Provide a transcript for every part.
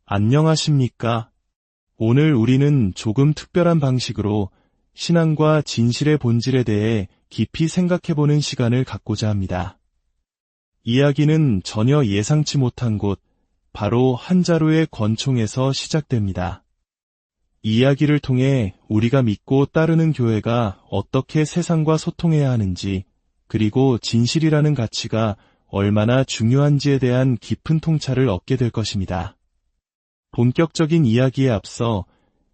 안녕하십니까? 오늘 우리는 조금 특별한 방식으로 신앙과 진실의 본질에 대해 깊이 생각해보는 시간을 갖고자 합니다. 이야기는 전혀 예상치 못한 곳, 바로 한 자루의 권총에서 시작됩니다. 이야기를 통해 우리가 믿고 따르는 교회가 어떻게 세상과 소통해야 하는지, 그리고 진실이라는 가치가 얼마나 중요한지에 대한 깊은 통찰을 얻게 될 것입니다. 본격적인 이야기에 앞서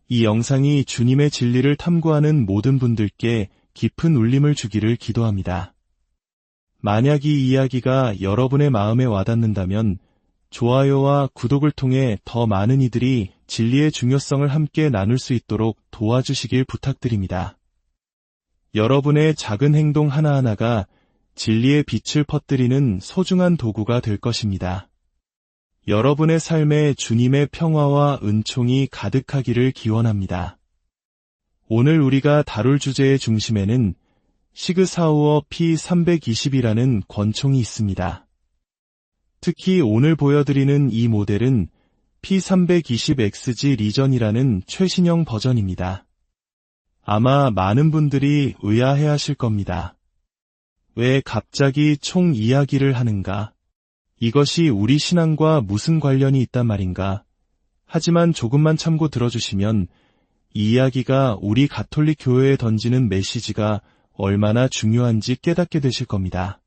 이 영상이 주님의 진리를 탐구하는 모든 분들께 깊은 울림을 주기를 기도합니다. 만약 이 이야기가 여러분의 마음에 와닿는다면 좋아요와 구독을 통해 더 많은 이들이 진리의 중요성을 함께 나눌 수 있도록 도와주시길 부탁드립니다. 여러분의 작은 행동 하나하나가 진리의 빛을 퍼뜨리는 소중한 도구가 될 것입니다. 여러분의 삶에 주님의 평화와 은총이 가득하기를 기원합니다. 오늘 우리가 다룰 주제의 중심에는 시그사우어 P320이라는 권총이 있습니다. 특히 오늘 보여드리는 이 모델은 P320XG 리전이라는 최신형 버전입니다. 아마 많은 분들이 의아해하실 겁니다. 왜 갑자기 총 이야기를 하는가? 이것이 우리 신앙과 무슨 관련이 있단 말인가? 하지만 조금만 참고 들어주시면 이 이야기가 우리 가톨릭 교회에 던지는 메시지가 얼마나 중요한지 깨닫게 되실 겁니다.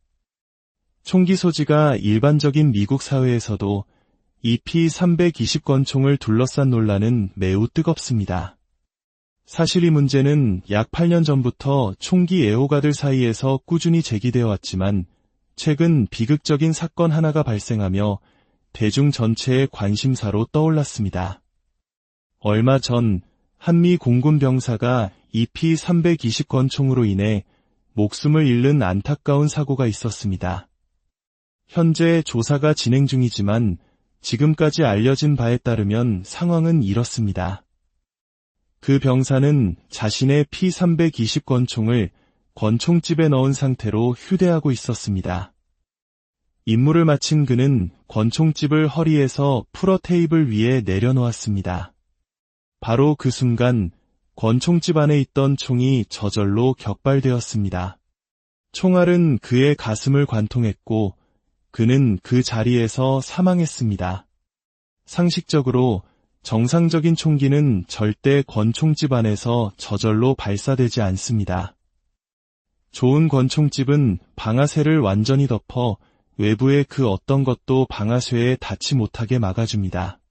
총기 소지가 일반적인 미국 사회에서도 이 P320 권총을 둘러싼 논란은 매우 뜨겁습니다. 사실 이 문제는 약 8년 전부터 총기 애호가들 사이에서 꾸준히 제기되어 왔지만 최근 비극적인 사건 하나가 발생하며 대중 전체의 관심사로 떠올랐습니다. 얼마 전 한미 공군 병사가 이 P320 권총으로 인해 목숨을 잃는 안타까운 사고가 있었습니다. 현재 조사가 진행 중이지만 지금까지 알려진 바에 따르면 상황은 이렇습니다. 그 병사는 자신의 P320 권총을 권총집에 넣은 상태로 휴대하고 있었습니다. 임무를 마친 그는 권총집을 허리에서 풀어 테이블 위에 내려놓았습니다. 바로 그 순간 권총집 안에 있던 총이 저절로 격발되었습니다. 총알은 그의 가슴을 관통했고 그는 그 자리에서 사망했습니다. 상식적으로 정상적인 총기는 절대 권총집 안에서 저절로 발사되지 않습니다. 좋은 권총집은 방아쇠를 완전히 덮어 외부의 그 어떤 것도 방아쇠에 닿지 못하게 막아줍니다.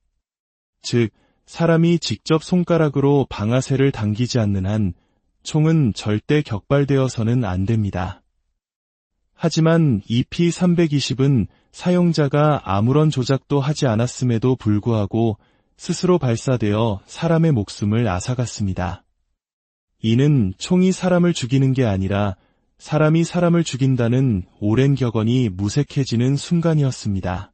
즉, 사람이 직접 손가락으로 방아쇠를 당기지 않는 한 총은 절대 격발되어서는 안 됩니다. 하지만 이 P320은 사용자가 아무런 조작도 하지 않았음에도 불구하고 스스로 발사되어 사람의 목숨을 앗아갔습니다. 이는 총이 사람을 죽이는 게 아니라 사람이 사람을 죽인다는 오랜 격언이 무색해지는 순간이었습니다.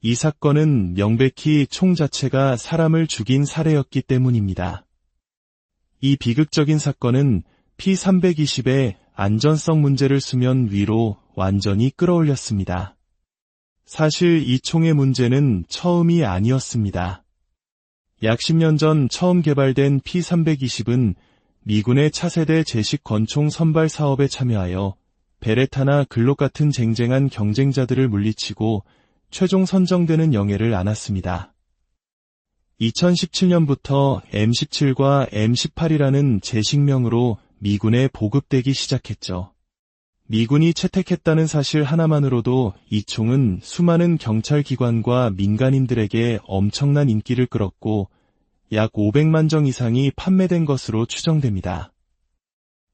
이 사건은 명백히 총 자체가 사람을 죽인 사례였기 때문입니다. 이 비극적인 사건은 P320의 안전성 문제를 수면 위로 완전히 끌어올렸습니다. 사실 이 총의 문제는 처음이 아니었습니다. 약 10년 전 처음 개발된 P320은 미군의 차세대 제식 권총 선발 사업에 참여하여 베레타나 글록 같은 쟁쟁한 경쟁자들을 물리치고 최종 선정되는 영예를 안았습니다. 2017년부터 M17과 M18이라는 제식명으로 미군에 보급되기 시작했죠. 미군이 채택했다는 사실 하나만으로도 이 총은 수많은 경찰기관과 민간인들에게 엄청난 인기를 끌었고 약 500만 정 이상이 판매된 것으로 추정됩니다.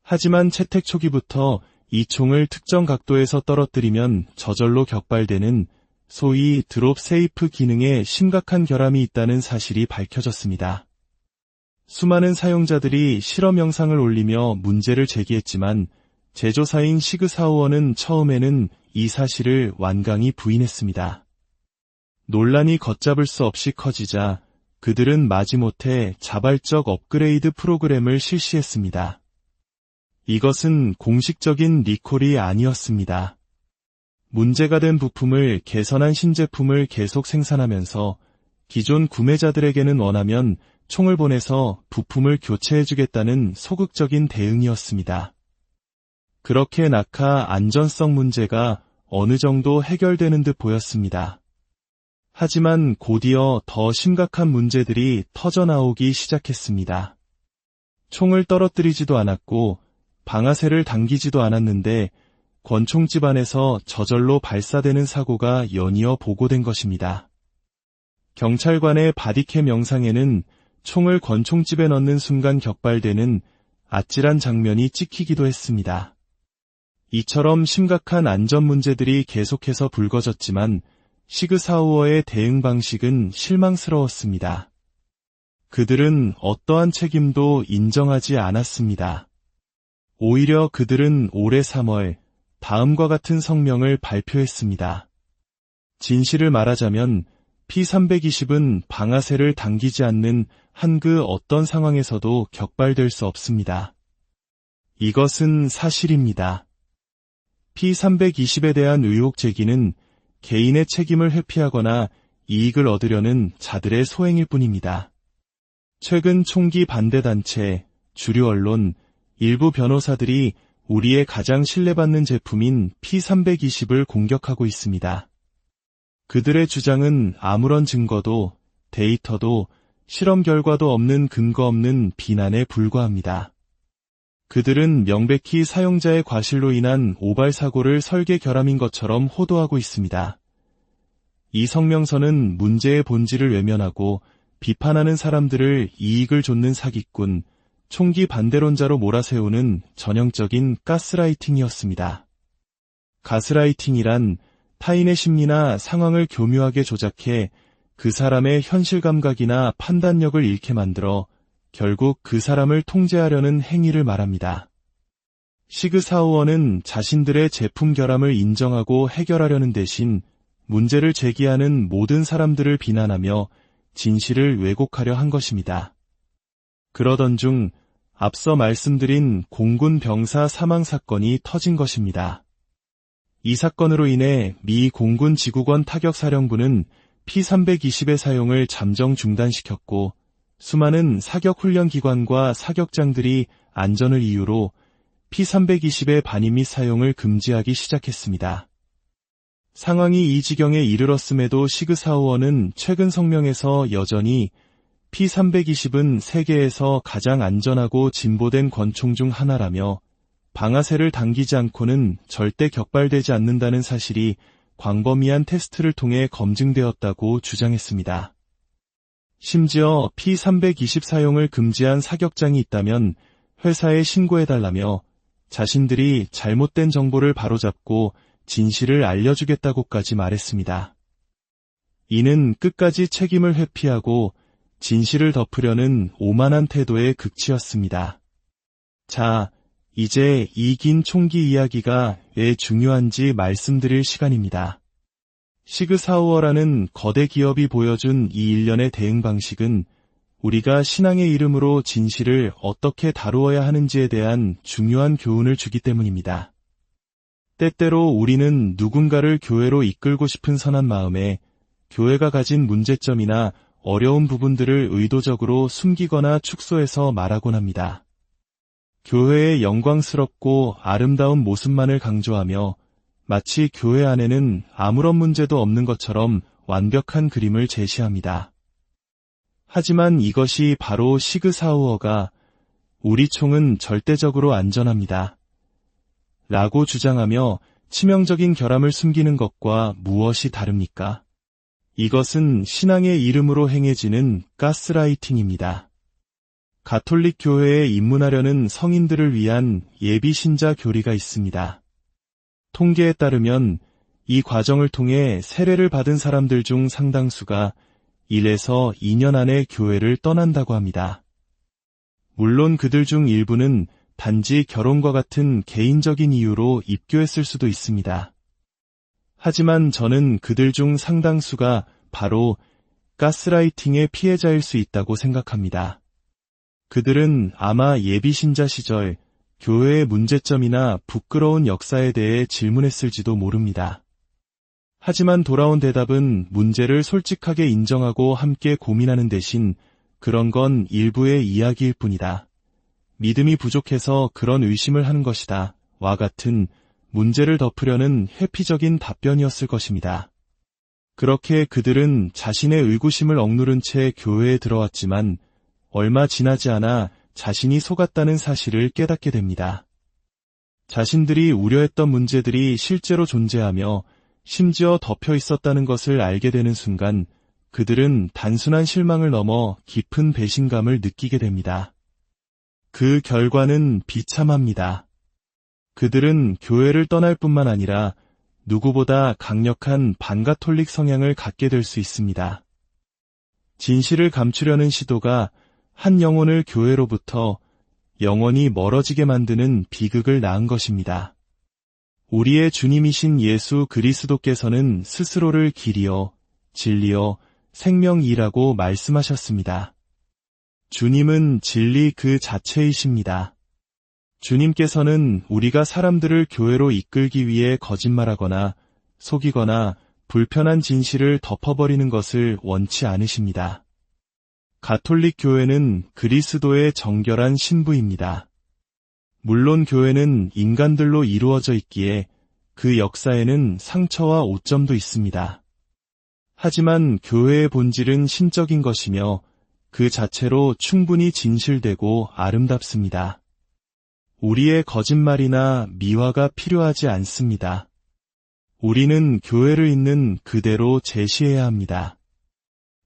하지만 채택 초기부터 이 총을 특정 각도에서 떨어뜨리면 저절로 격발되는 소위 드롭 세이프 기능에 심각한 결함이 있다는 사실이 밝혀졌습니다. 수많은 사용자들이 실험 영상을 올리며 문제를 제기했지만 제조사인 시그사우어는 처음에는 이 사실을 완강히 부인했습니다. 논란이 걷잡을 수 없이 커지자 그들은 마지못해 자발적 업그레이드 프로그램을 실시했습니다. 이것은 공식적인 리콜이 아니었습니다. 문제가 된 부품을 개선한 신제품을 계속 생산하면서 기존 구매자들에게는 원하면 총을 보내서 부품을 교체해주겠다는 소극적인 대응이었습니다. 그렇게 낙하 안전성 문제가 어느 정도 해결되는 듯 보였습니다. 하지만 곧이어 더 심각한 문제들이 터져나오기 시작했습니다. 총을 떨어뜨리지도 않았고 방아쇠를 당기지도 않았는데 권총 집안에서 저절로 발사되는 사고가 연이어 보고된 것입니다. 경찰관의 바디캠 영상에는 총을 권총집에 넣는 순간 격발되는 아찔한 장면이 찍히기도 했습니다. 이처럼 심각한 안전 문제들이 계속해서 불거졌지만 시그사우어의 대응 방식은 실망스러웠습니다. 그들은 어떠한 책임도 인정하지 않았습니다. 오히려 그들은 올해 3월 다음과 같은 성명을 발표했습니다. 진실을 말하자면 P320은 방아쇠를 당기지 않는 한 그 어떤 상황에서도 격발될 수 없습니다. 이것은 사실입니다. P320에 대한 의혹 제기는 개인의 책임을 회피하거나 이익을 얻으려는 자들의 소행일 뿐입니다. 최근 총기 반대단체, 주류 언론, 일부 변호사들이 우리의 가장 신뢰받는 제품인 P320을 공격하고 있습니다. 그들의 주장은 아무런 증거도, 데이터도, 실험 결과도 없는 근거 없는 비난에 불과합니다. 그들은 명백히 사용자의 과실로 인한 오발 사고를 설계 결함인 것처럼 호도하고 있습니다. 이 성명서는 문제의 본질을 외면하고 비판하는 사람들을 이익을 좇는 사기꾼, 총기 반대론자로 몰아세우는 전형적인 가스라이팅이었습니다. 가스라이팅이란 타인의 심리나 상황을 교묘하게 조작해 그 사람의 현실 감각이나 판단력을 잃게 만들어 결국 그 사람을 통제하려는 행위를 말합니다. 시그사우어는 자신들의 제품 결함을 인정하고 해결하려는 대신 문제를 제기하는 모든 사람들을 비난하며 진실을 왜곡하려 한 것입니다. 그러던 중 앞서 말씀드린 공군 병사 사망 사건이 터진 것입니다. 이 사건으로 인해 미 공군 지구권 타격사령부는 P320의 사용을 잠정 중단시켰고 수많은 사격훈련기관과 사격장들이 안전을 이유로 P320의 반입 및 사용을 금지하기 시작했습니다. 상황이 이 지경에 이르렀음에도 시그사우어는 최근 성명에서 여전히 P320은 세계에서 가장 안전하고 진보된 권총 중 하나라며 방아쇠를 당기지 않고는 절대 격발되지 않는다는 사실이 광범위한 테스트를 통해 검증되었다고 주장했습니다. 심지어 P320 사용을 금지한 사격장이 있다면 회사에 신고해달라며 자신들이 잘못된 정보를 바로잡고 진실을 알려주겠다고까지 말했습니다. 이는 끝까지 책임을 회피하고 진실을 덮으려는 오만한 태도의 극치였습니다. 자, 이제 이 긴 총기 이야기가 왜 중요한지 말씀드릴 시간입니다. 시그사우어라는 거대 기업이 보여준 이 일련의 대응 방식은 우리가 신앙의 이름으로 진실을 어떻게 다루어야 하는지에 대한 중요한 교훈을 주기 때문입니다. 때때로 우리는 누군가를 교회로 이끌고 싶은 선한 마음에 교회가 가진 문제점이나 어려운 부분들을 의도적으로 숨기거나 축소해서 말하곤 합니다. 교회의 영광스럽고 아름다운 모습만을 강조하며 마치 교회 안에는 아무런 문제도 없는 것처럼 완벽한 그림을 제시합니다. 하지만 이것이 바로 시그사우어가 우리 총은 절대적으로 안전합니다. 라고 주장하며 치명적인 결함을 숨기는 것과 무엇이 다릅니까? 이것은 신앙의 이름으로 행해지는 가스라이팅입니다. 가톨릭 교회에 입문하려는 성인들을 위한 예비 신자 교리가 있습니다. 통계에 따르면 이 과정을 통해 세례를 받은 사람들 중 상당수가 1에서 2년 안에 교회를 떠난다고 합니다. 물론 그들 중 일부는 단지 결혼과 같은 개인적인 이유로 입교했을 수도 있습니다. 하지만 저는 그들 중 상당수가 바로 가스라이팅의 피해자일 수 있다고 생각합니다. 그들은 아마 예비신자 시절 교회의 문제점이나 부끄러운 역사에 대해 질문했을지도 모릅니다. 하지만 돌아온 대답은 문제를 솔직하게 인정하고 함께 고민하는 대신 그런 건 일부의 이야기일 뿐이다. 믿음이 부족해서 그런 의심을 하는 것이다. 와 같은 문제를 덮으려는 회피적인 답변이었을 것입니다. 그렇게 그들은 자신의 의구심을 억누른 채 교회에 들어왔지만 얼마 지나지 않아 자신이 속았다는 사실을 깨닫게 됩니다. 자신들이 우려했던 문제들이 실제로 존재하며 심지어 덮여 있었다는 것을 알게 되는 순간 그들은 단순한 실망을 넘어 깊은 배신감을 느끼게 됩니다. 그 결과는 비참합니다. 그들은 교회를 떠날 뿐만 아니라 누구보다 강력한 반가톨릭 성향을 갖게 될 수 있습니다. 진실을 감추려는 시도가 한 영혼을 교회로부터 영원히 멀어지게 만드는 비극을 낳은 것입니다. 우리의 주님이신 예수 그리스도께서는 스스로를 길이요, 진리요, 생명이라고 말씀하셨습니다. 주님은 진리 그 자체이십니다. 주님께서는 우리가 사람들을 교회로 이끌기 위해 거짓말하거나 속이거나 불편한 진실을 덮어버리는 것을 원치 않으십니다. 가톨릭 교회는 그리스도의 정결한 신부입니다. 물론 교회는 인간들로 이루어져 있기에 그 역사에는 상처와 오점도 있습니다. 하지만 교회의 본질은 신적인 것이며 그 자체로 충분히 진실되고 아름답습니다. 우리의 거짓말이나 미화가 필요하지 않습니다. 우리는 교회를 있는 그대로 제시해야 합니다.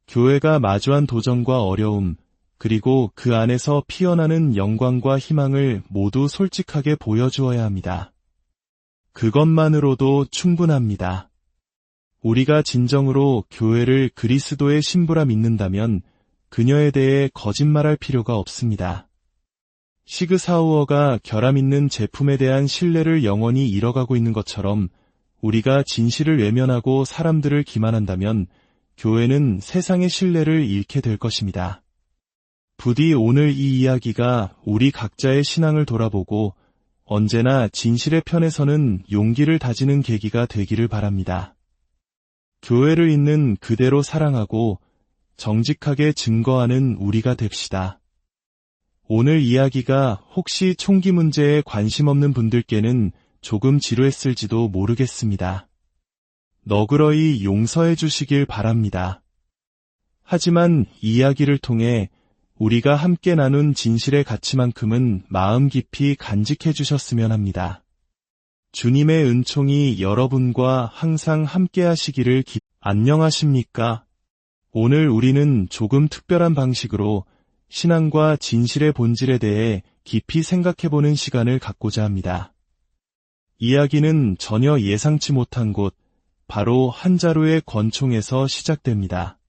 교회가 마주한 도전과 어려움, 그리고 그 안에서 피어나는 영광과 희망을 모두 솔직하게 보여주어야 합니다. 그것만으로도 충분합니다. 우리가 진정으로 교회를 그리스도의 신부라 믿는다면 그녀에 대해 거짓말할 필요가 없습니다. 시그사우어가 결함 있는 제품에 대한 신뢰를 영원히 잃어가고 있는 것처럼 우리가 진실을 외면하고 사람들을 기만한다면 교회는 세상의 신뢰를 잃게 될 것입니다. 부디 오늘 이 이야기가 우리 각자의 신앙을 돌아보고 언제나 진실의 편에 서는 용기를 다지는 계기가 되기를 바랍니다. 교회를 있는 그대로 사랑하고 정직하게 증거하는 우리가 됩시다. 오늘 이야기가 혹시 총기 문제에 관심 없는 분들께는 조금 지루했을지도 모르겠습니다. 너그러이 용서해 주시길 바랍니다. 하지만 이야기를 통해 우리가 함께 나눈 진실의 가치만큼은 마음 깊이 간직해 주셨으면 합니다. 주님의 은총이 여러분과 항상 함께 하시기를 안녕하십니까? 오늘 우리는 조금 특별한 방식으로 신앙과 진실의 본질에 대해 깊이 생각해보는 시간을 갖고자 합니다. 이야기는 전혀 예상치 못한 곳, 바로 한 자루의 권총에서 시작됩니다.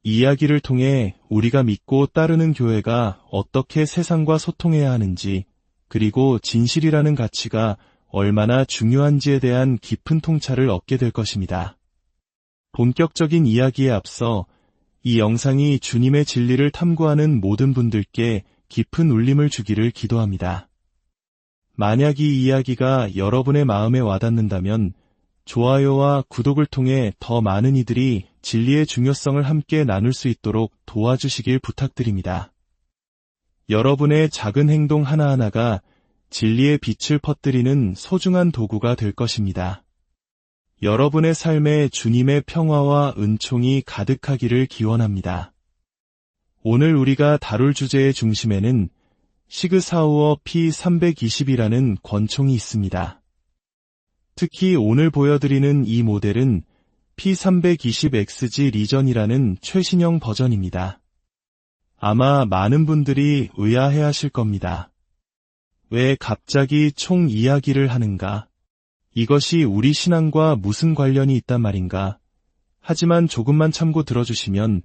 이야기를 통해 우리가 믿고 따르는 교회가 어떻게 세상과 소통해야 하는지, 그리고 진실이라는 가치가 얼마나 중요한지에 대한 깊은 통찰을 얻게 될 것입니다. 본격적인 이야기에 앞서 이 영상이 주님의 진리를 탐구하는 모든 분들께 깊은 울림을 주기를 기도합니다. 만약 이 이야기가 여러분의 마음에 와닿는다면 좋아요와 구독을 통해 더 많은 이들이 진리의 중요성을 함께 나눌 수 있도록 도와주시길 부탁드립니다. 여러분의 작은 행동 하나하나가 진리의 빛을 퍼뜨리는 소중한 도구가 될 것입니다. 여러분의 삶에 주님의 평화와 은총이 가득하기를 기원합니다. 오늘 우리가 다룰 주제의 중심에는 시그사우어 P320이라는 권총이 있습니다. 특히 오늘 보여드리는 이 모델은 P320XG 리전이라는 최신형 버전입니다. 아마 많은 분들이 의아해하실 겁니다. 왜 갑자기 총 이야기를 하는가? 이것이 우리 신앙과 무슨 관련이 있단 말인가? 하지만 조금만 참고 들어주시면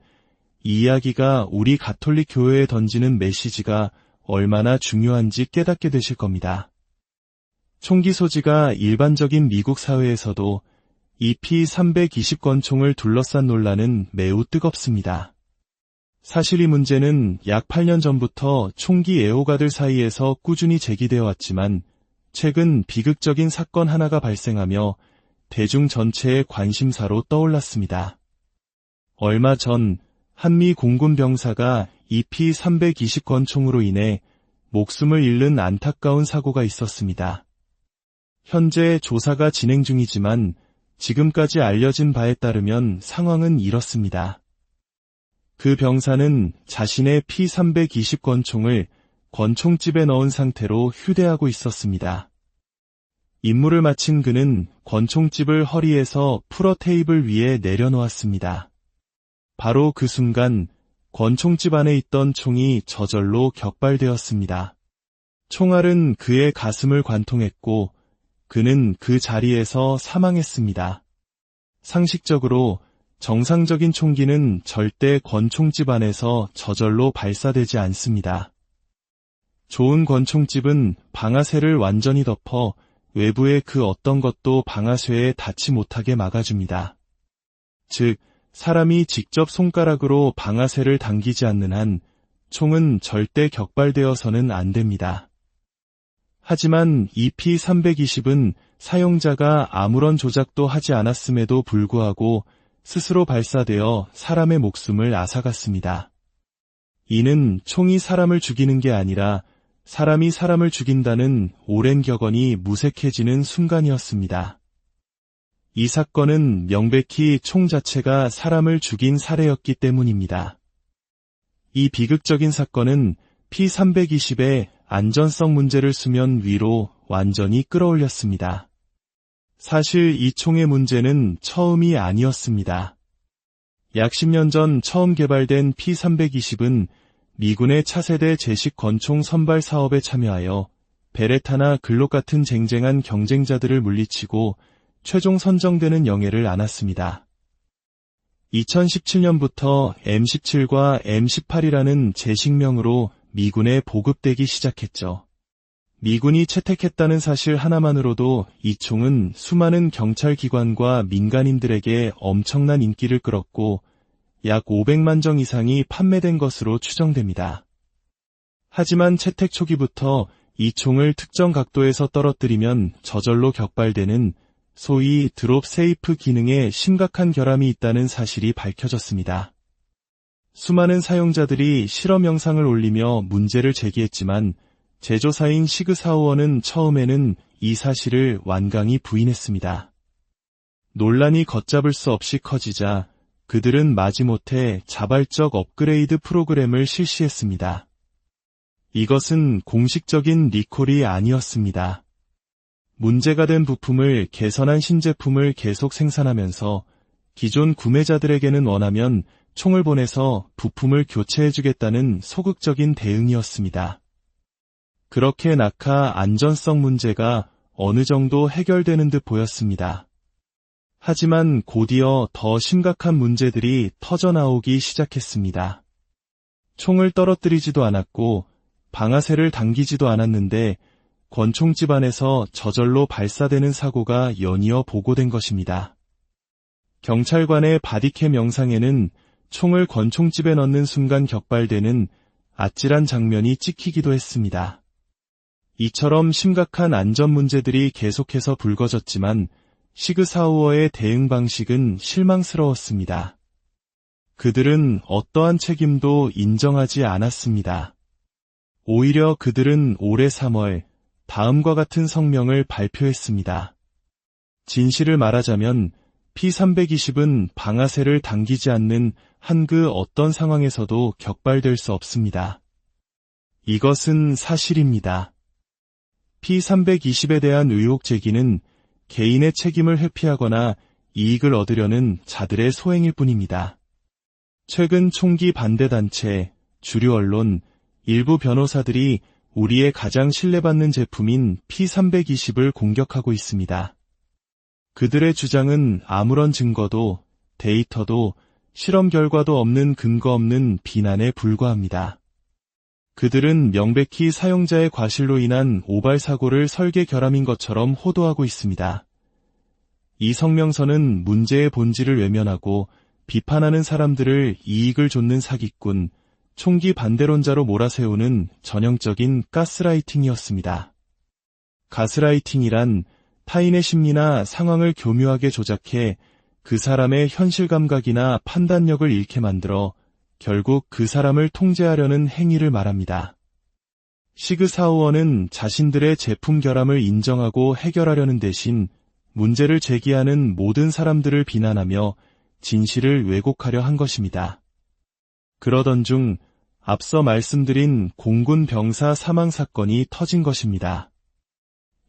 이 이야기가 우리 가톨릭 교회에 던지는 메시지가 얼마나 중요한지 깨닫게 되실 겁니다. 총기 소지가 일반적인 미국 사회에서도 이 P320 권총을 둘러싼 논란은 매우 뜨겁습니다. 사실 이 문제는 약 8년 전부터 총기 애호가들 사이에서 꾸준히 제기되어 왔지만 최근 비극적인 사건 하나가 발생하며 대중 전체의 관심사로 떠올랐습니다. 얼마 전 한미 공군 병사가 EP-320 권총으로 인해 목숨을 잃는 안타까운 사고가 있었습니다. 현재 조사가 진행 중이지만 지금까지 알려진 바에 따르면 상황은 이렇습니다. 그 병사는 자신의 P-320 권총을 권총집에 넣은 상태로 휴대하고 있었습니다. 임무를 마친 그는 권총집을 허리에서 풀어 테이블 위에 내려놓았습니다. 바로 그 순간 권총집 안에 있던 총이 저절로 격발되었습니다. 총알은 그의 가슴을 관통했고 그는 그 자리에서 사망했습니다. 상식적으로 정상적인 총기는 절대 권총집 안에서 저절로 발사되지 않습니다. 좋은 권총집은 방아쇠를 완전히 덮어 외부의 그 어떤 것도 방아쇠에 닿지 못하게 막아줍니다. 즉, 사람이 직접 손가락으로 방아쇠를 당기지 않는 한 총은 절대 격발되어서는 안 됩니다. 하지만 EP-320은 사용자가 아무런 조작도 하지 않았음에도 불구하고 스스로 발사되어 사람의 목숨을 앗아갔습니다. 이는 총이 사람을 죽이는 게 아니라 사람이 사람을 죽인다는 오랜 격언이 무색해지는 순간이었습니다. 이 사건은 명백히 총 자체가 사람을 죽인 사례였기 때문입니다. 이 비극적인 사건은 P-320의 안전성 문제를 수면 위로 완전히 끌어올렸습니다. 사실 이 총의 문제는 처음이 아니었습니다. 약 10년 전 처음 개발된 P-320은 미군의 차세대 제식 권총 선발 사업에 참여하여 베레타나 글록 같은 쟁쟁한 경쟁자들을 물리치고 최종 선정되는 영예를 안았습니다. 2017년부터 M17과 M18이라는 제식명으로 미군에 보급되기 시작했죠. 미군이 채택했다는 사실 하나만으로도 이 총은 수많은 경찰기관과 민간인들에게 엄청난 인기를 끌었고 약 500만 정 이상이 판매된 것으로 추정됩니다. 하지만 채택 초기부터 이 총을 특정 각도에서 떨어뜨리면 저절로 격발되는 소위 드롭 세이프 기능에 심각한 결함이 있다는 사실이 밝혀졌습니다. 수많은 사용자들이 실험 영상을 올리며 문제를 제기했지만 제조사인 시그사우어는 처음에는 이 사실을 완강히 부인했습니다. 논란이 걷잡을 수 없이 커지자 그들은 마지못해 자발적 업그레이드 프로그램을 실시했습니다. 이것은 공식적인 리콜이 아니었습니다. 문제가 된 부품을 개선한 신제품을 계속 생산하면서 기존 구매자들에게는 원하면 총을 보내서 부품을 교체해주겠다는 소극적인 대응이었습니다. 그렇게 낙하 안전성 문제가 어느 정도 해결되는 듯 보였습니다. 하지만 곧이어 더 심각한 문제들이 터져나오기 시작했습니다. 총을 떨어뜨리지도 않았고 방아쇠를 당기지도 않았는데 권총집 안에서 저절로 발사되는 사고가 연이어 보고된 것입니다. 경찰관의 바디캠 영상에는 총을 권총집에 넣는 순간 격발되는 아찔한 장면이 찍히기도 했습니다. 이처럼 심각한 안전 문제들이 계속해서 불거졌지만 시그사우어의 대응 방식은 실망스러웠습니다. 그들은 어떠한 책임도 인정하지 않았습니다. 오히려 그들은 올해 3월 다음과 같은 성명을 발표했습니다. 진실을 말하자면 P-320은 방아쇠를 당기지 않는 한 그 어떤 상황에서도 격발될 수 없습니다. 이것은 사실입니다. P-320에 대한 의혹 제기는 개인의 책임을 회피하거나 이익을 얻으려는 자들의 소행일 뿐입니다. 최근 총기 반대단체, 주류 언론, 일부 변호사들이 우리의 가장 신뢰받는 제품인 P-320을 공격하고 있습니다. 그들의 주장은 아무런 증거도, 데이터도, 실험 결과도 없는 근거 없는 비난에 불과합니다. 그들은 명백히 사용자의 과실로 인한 오발 사고를 설계 결함인 것처럼 호도하고 있습니다. 이 성명서는 문제의 본질을 외면하고 비판하는 사람들을 이익을 좇는 사기꾼, 총기 반대론자로 몰아세우는 전형적인 가스라이팅이었습니다. 가스라이팅이란 타인의 심리나 상황을 교묘하게 조작해 그 사람의 현실 감각이나 판단력을 잃게 만들어 결국 그 사람을 통제하려는 행위를 말합니다. 시그사우어는 자신들의 제품 결함을 인정하고 해결하려는 대신 문제를 제기하는 모든 사람들을 비난하며 진실을 왜곡하려 한 것입니다. 그러던 중 앞서 말씀드린 공군 병사 사망 사건이 터진 것입니다.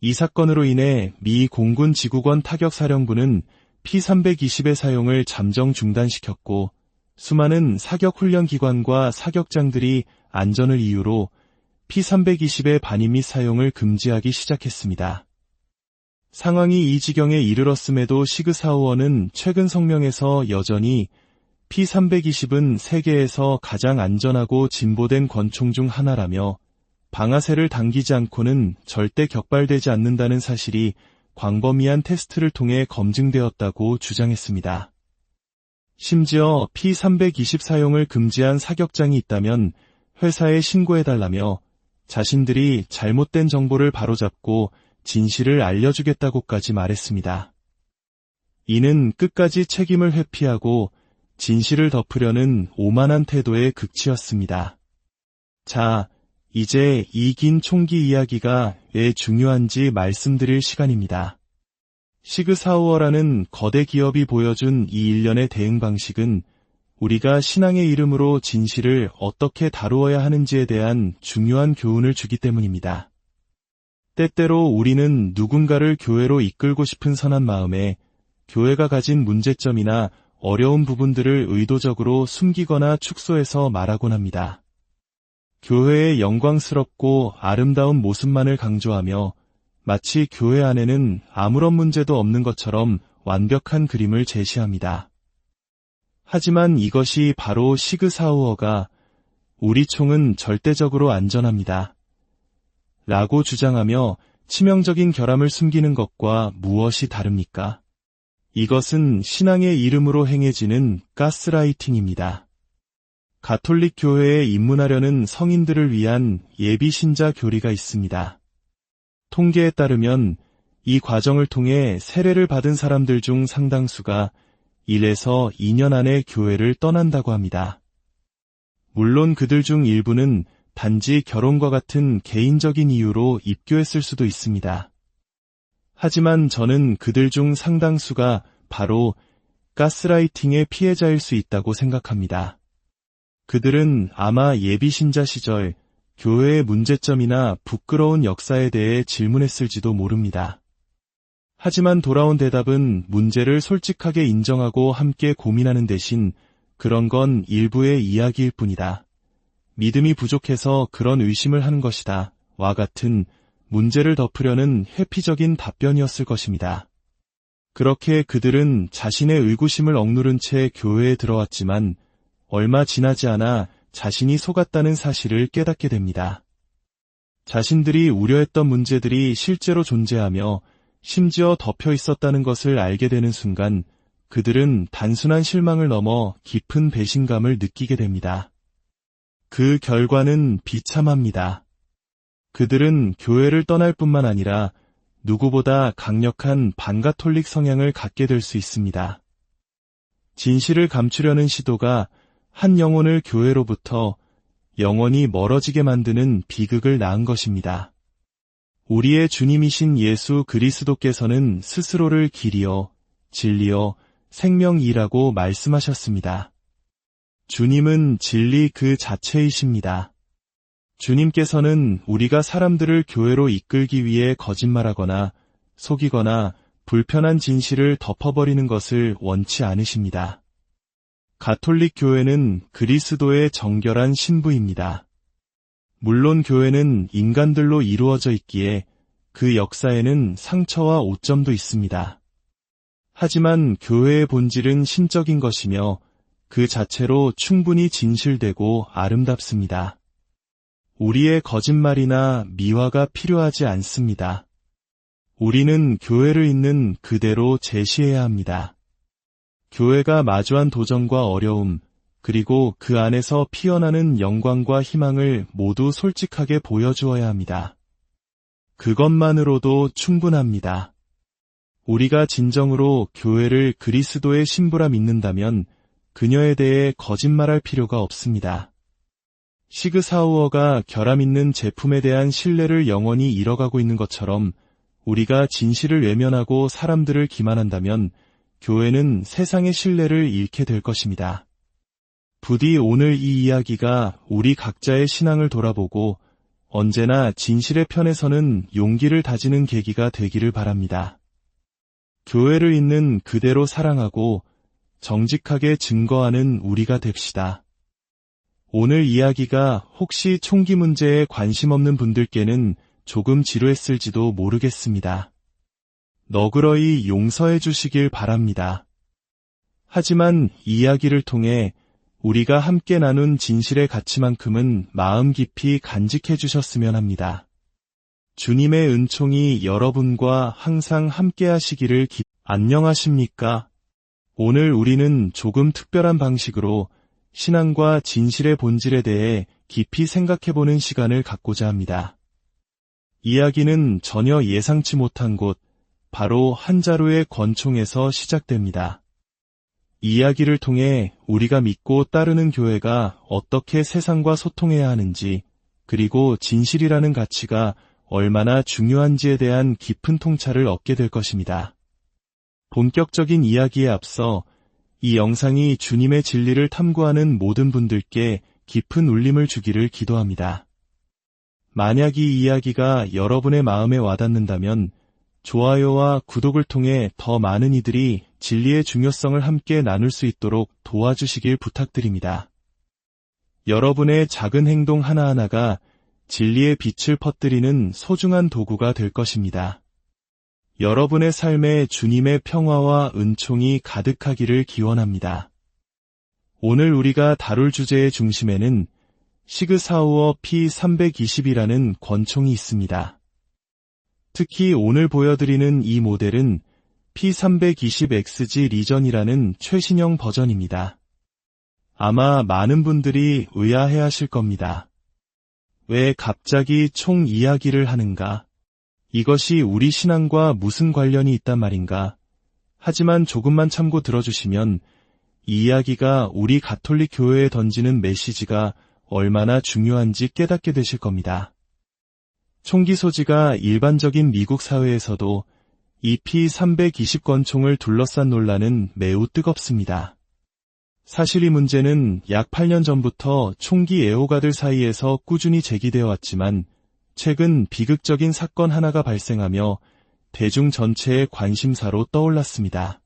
이 사건으로 인해 미 공군 지구권 타격사령부는 P-320의 사용을 잠정 중단시켰고 수많은 사격훈련기관과 사격장들이 안전을 이유로 P-320의 반입 및 사용을 금지하기 시작했습니다. 상황이 이 지경에 이르렀음에도 시그사우어는 최근 성명에서 여전히 P-320은 세계에서 가장 안전하고 진보된 권총 중 하나라며 방아쇠를 당기지 않고는 절대 격발되지 않는다는 사실이 광범위한 테스트를 통해 검증되었다고 주장했습니다. 심지어 P-320 사용을 금지한 사격장이 있다면 회사에 신고해달라며 자신들이 잘못된 정보를 바로잡고 진실을 알려주겠다고까지 말했습니다. 이는 끝까지 책임을 회피하고 진실을 덮으려는 오만한 태도의 극치였습니다. 자, 이제 이 긴 총기 이야기가 왜 중요한지 말씀드릴 시간입니다. 시그사우어라는 거대 기업이 보여준 이 일련의 대응 방식은 우리가 신앙의 이름으로 진실을 어떻게 다루어야 하는지에 대한 중요한 교훈을 주기 때문입니다. 때때로 우리는 누군가를 교회로 이끌고 싶은 선한 마음에 교회가 가진 문제점이나 어려운 부분들을 의도적으로 숨기거나 축소해서 말하곤 합니다. 교회의 영광스럽고 아름다운 모습만을 강조하며 마치 교회 안에는 아무런 문제도 없는 것처럼 완벽한 그림을 제시합니다. 하지만 이것이 바로 시그사우어가 우리 총은 절대적으로 안전합니다. 라고 주장하며 치명적인 결함을 숨기는 것과 무엇이 다릅니까? 이것은 신앙의 이름으로 행해지는 가스라이팅입니다. 가톨릭 교회에 입문하려는 성인들을 위한 예비 신자 교리가 있습니다. 통계에 따르면 이 과정을 통해 세례를 받은 사람들 중 상당수가 1에서 2년 안에 교회를 떠난다고 합니다. 물론 그들 중 일부는 단지 결혼과 같은 개인적인 이유로 입교했을 수도 있습니다. 하지만 저는 그들 중 상당수가 바로 가스라이팅의 피해자일 수 있다고 생각합니다. 그들은 아마 예비신자 시절 교회의 문제점이나 부끄러운 역사에 대해 질문했을지도 모릅니다. 하지만 돌아온 대답은 문제를 솔직하게 인정하고 함께 고민하는 대신 그런 건 일부의 이야기일 뿐이다. 믿음이 부족해서 그런 의심을 하는 것이다. 와 같은 문제를 덮으려는 회피적인 답변이었을 것입니다. 그렇게 그들은 자신의 의구심을 억누른 채 교회에 들어왔지만 얼마 지나지 않아 자신이 속았다는 사실을 깨닫게 됩니다. 자신들이 우려했던 문제들이 실제로 존재하며 심지어 덮여 있었다는 것을 알게 되는 순간 그들은 단순한 실망을 넘어 깊은 배신감을 느끼게 됩니다. 그 결과는 비참합니다. 그들은 교회를 떠날 뿐만 아니라 누구보다 강력한 반가톨릭 성향을 갖게 될 수 있습니다. 진실을 감추려는 시도가 한 영혼을 교회로부터 영원히 멀어지게 만드는 비극을 낳은 것입니다. 우리의 주님이신 예수 그리스도께서는 스스로를 길이요, 진리요, 생명이라고 말씀하셨습니다. 주님은 진리 그 자체이십니다. 주님께서는 우리가 사람들을 교회로 이끌기 위해 거짓말하거나 속이거나 불편한 진실을 덮어버리는 것을 원치 않으십니다. 가톨릭 교회는 그리스도의 정결한 신부입니다. 물론 교회는 인간들로 이루어져 있기에 그 역사에는 상처와 오점도 있습니다. 하지만 교회의 본질은 신적인 것이며 그 자체로 충분히 진실되고 아름답습니다. 우리의 거짓말이나 미화가 필요하지 않습니다. 우리는 교회를 있는 그대로 제시해야 합니다. 교회가 마주한 도전과 어려움, 그리고 그 안에서 피어나는 영광과 희망을 모두 솔직하게 보여주어야 합니다. 그것만으로도 충분합니다. 우리가 진정으로 교회를 그리스도의 신부라 믿는다면 그녀에 대해 거짓말할 필요가 없습니다. 시그 사우어가 결함 있는 제품에 대한 신뢰를 영원히 잃어가고 있는 것처럼 우리가 진실을 외면하고 사람들을 기만한다면 교회는 세상의 신뢰를 잃게 될 것입니다. 부디 오늘 이 이야기가 우리 각자의 신앙을 돌아보고 언제나 진실의 편에 서는 용기를 다지는 계기가 되기를 바랍니다. 교회를 있는 그대로 사랑하고 정직하게 증거하는 우리가 됩시다. 오늘 이야기가 혹시 총기 문제에 관심 없는 분들께는 조금 지루했을지도 모르겠습니다. 너그러이 용서해 주시길 바랍니다. 하지만 이야기를 통해 우리가 함께 나눈 진실의 가치만큼은 마음 깊이 간직해 주셨으면 합니다. 주님의 은총이 여러분과 항상 함께 하시기를 안녕하십니까? 오늘 우리는 조금 특별한 방식으로 신앙과 진실의 본질에 대해 깊이 생각해보는 시간을 갖고자 합니다. 이야기는 전혀 예상치 못한 곳, 바로 한 자루의 권총에서 시작됩니다. 이야기를 통해 우리가 믿고 따르는 교회가 어떻게 세상과 소통해야 하는지, 그리고 진실이라는 가치가 얼마나 중요한지에 대한 깊은 통찰을 얻게 될 것입니다. 본격적인 이야기에 앞서 이 영상이 주님의 진리를 탐구하는 모든 분들께 깊은 울림을 주기를 기도합니다. 만약 이 이야기가 여러분의 마음에 와닿는다면 좋아요와 구독을 통해 더 많은 이들이 진리의 중요성을 함께 나눌 수 있도록 도와주시길 부탁드립니다. 여러분의 작은 행동 하나하나가 진리의 빛을 퍼뜨리는 소중한 도구가 될 것입니다. 여러분의 삶에 주님의 평화와 은총이 가득하기를 기원합니다. 오늘 우리가 다룰 주제의 중심에는 시그 사우어 P320이라는 권총이 있습니다. 특히 오늘 보여드리는 이 모델은 P320XG 리전이라는 최신형 버전입니다. 아마 많은 분들이 의아해하실 겁니다. 왜 갑자기 총 이야기를 하는가? 이것이 우리 신앙과 무슨 관련이 있단 말인가? 하지만 조금만 참고 들어주시면 이 이야기가 우리 가톨릭 교회에 던지는 메시지가 얼마나 중요한지 깨닫게 되실 겁니다. 총기 소지가 일반적인 미국 사회에서도 이 P320 권총을 둘러싼 논란은 매우 뜨겁습니다. 사실 이 문제는 약 8년 전부터 총기 애호가들 사이에서 꾸준히 제기되어 왔지만 최근 비극적인 사건 하나가 발생하며 대중 전체의 관심사로 떠올랐습니다.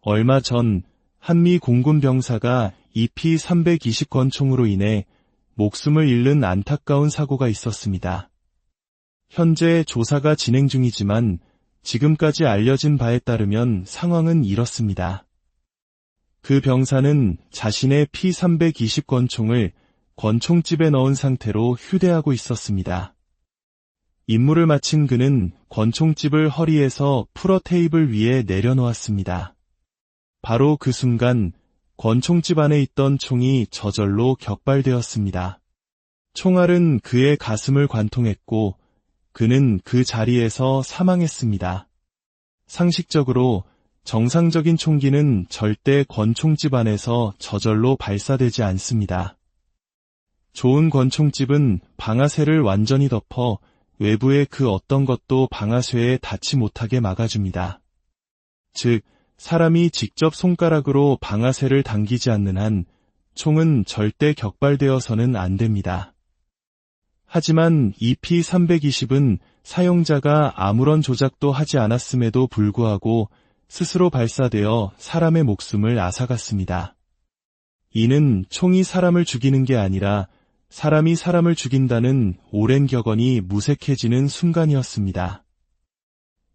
얼마 전 한미 공군 병사가 이 P320 권총으로 인해 목숨을 잃는 안타까운 사고가 있었습니다. 현재 조사가 진행 중이지만 지금까지 알려진 바에 따르면 상황은 이렇습니다. 그 병사는 자신의 P320 권총을 권총집에 넣은 상태로 휴대하고 있었습니다. 임무를 마친 그는 권총집을 허리에서 풀어 테이블 위에 내려놓았습니다. 바로 그 순간 권총집 안에 있던 총이 저절로 격발되었습니다. 총알은 그의 가슴을 관통했고 그는 그 자리에서 사망했습니다. 상식적으로 정상적인 총기는 절대 권총집 안에서 저절로 발사되지 않습니다. 좋은 권총집은 방아쇠를 완전히 덮어 외부의 그 어떤 것도 방아쇠에 닿지 못하게 막아줍니다. 즉, 사람이 직접 손가락으로 방아쇠를 당기지 않는 한 총은 절대 격발되어서는 안 됩니다. 하지만 이 P320은 사용자가 아무런 조작도 하지 않았음에도 불구하고 스스로 발사되어 사람의 목숨을 앗아갔습니다. 이는 총이 사람을 죽이는 게 아니라 사람이 사람을 죽인다는 오랜 격언이 무색해지는 순간이었습니다.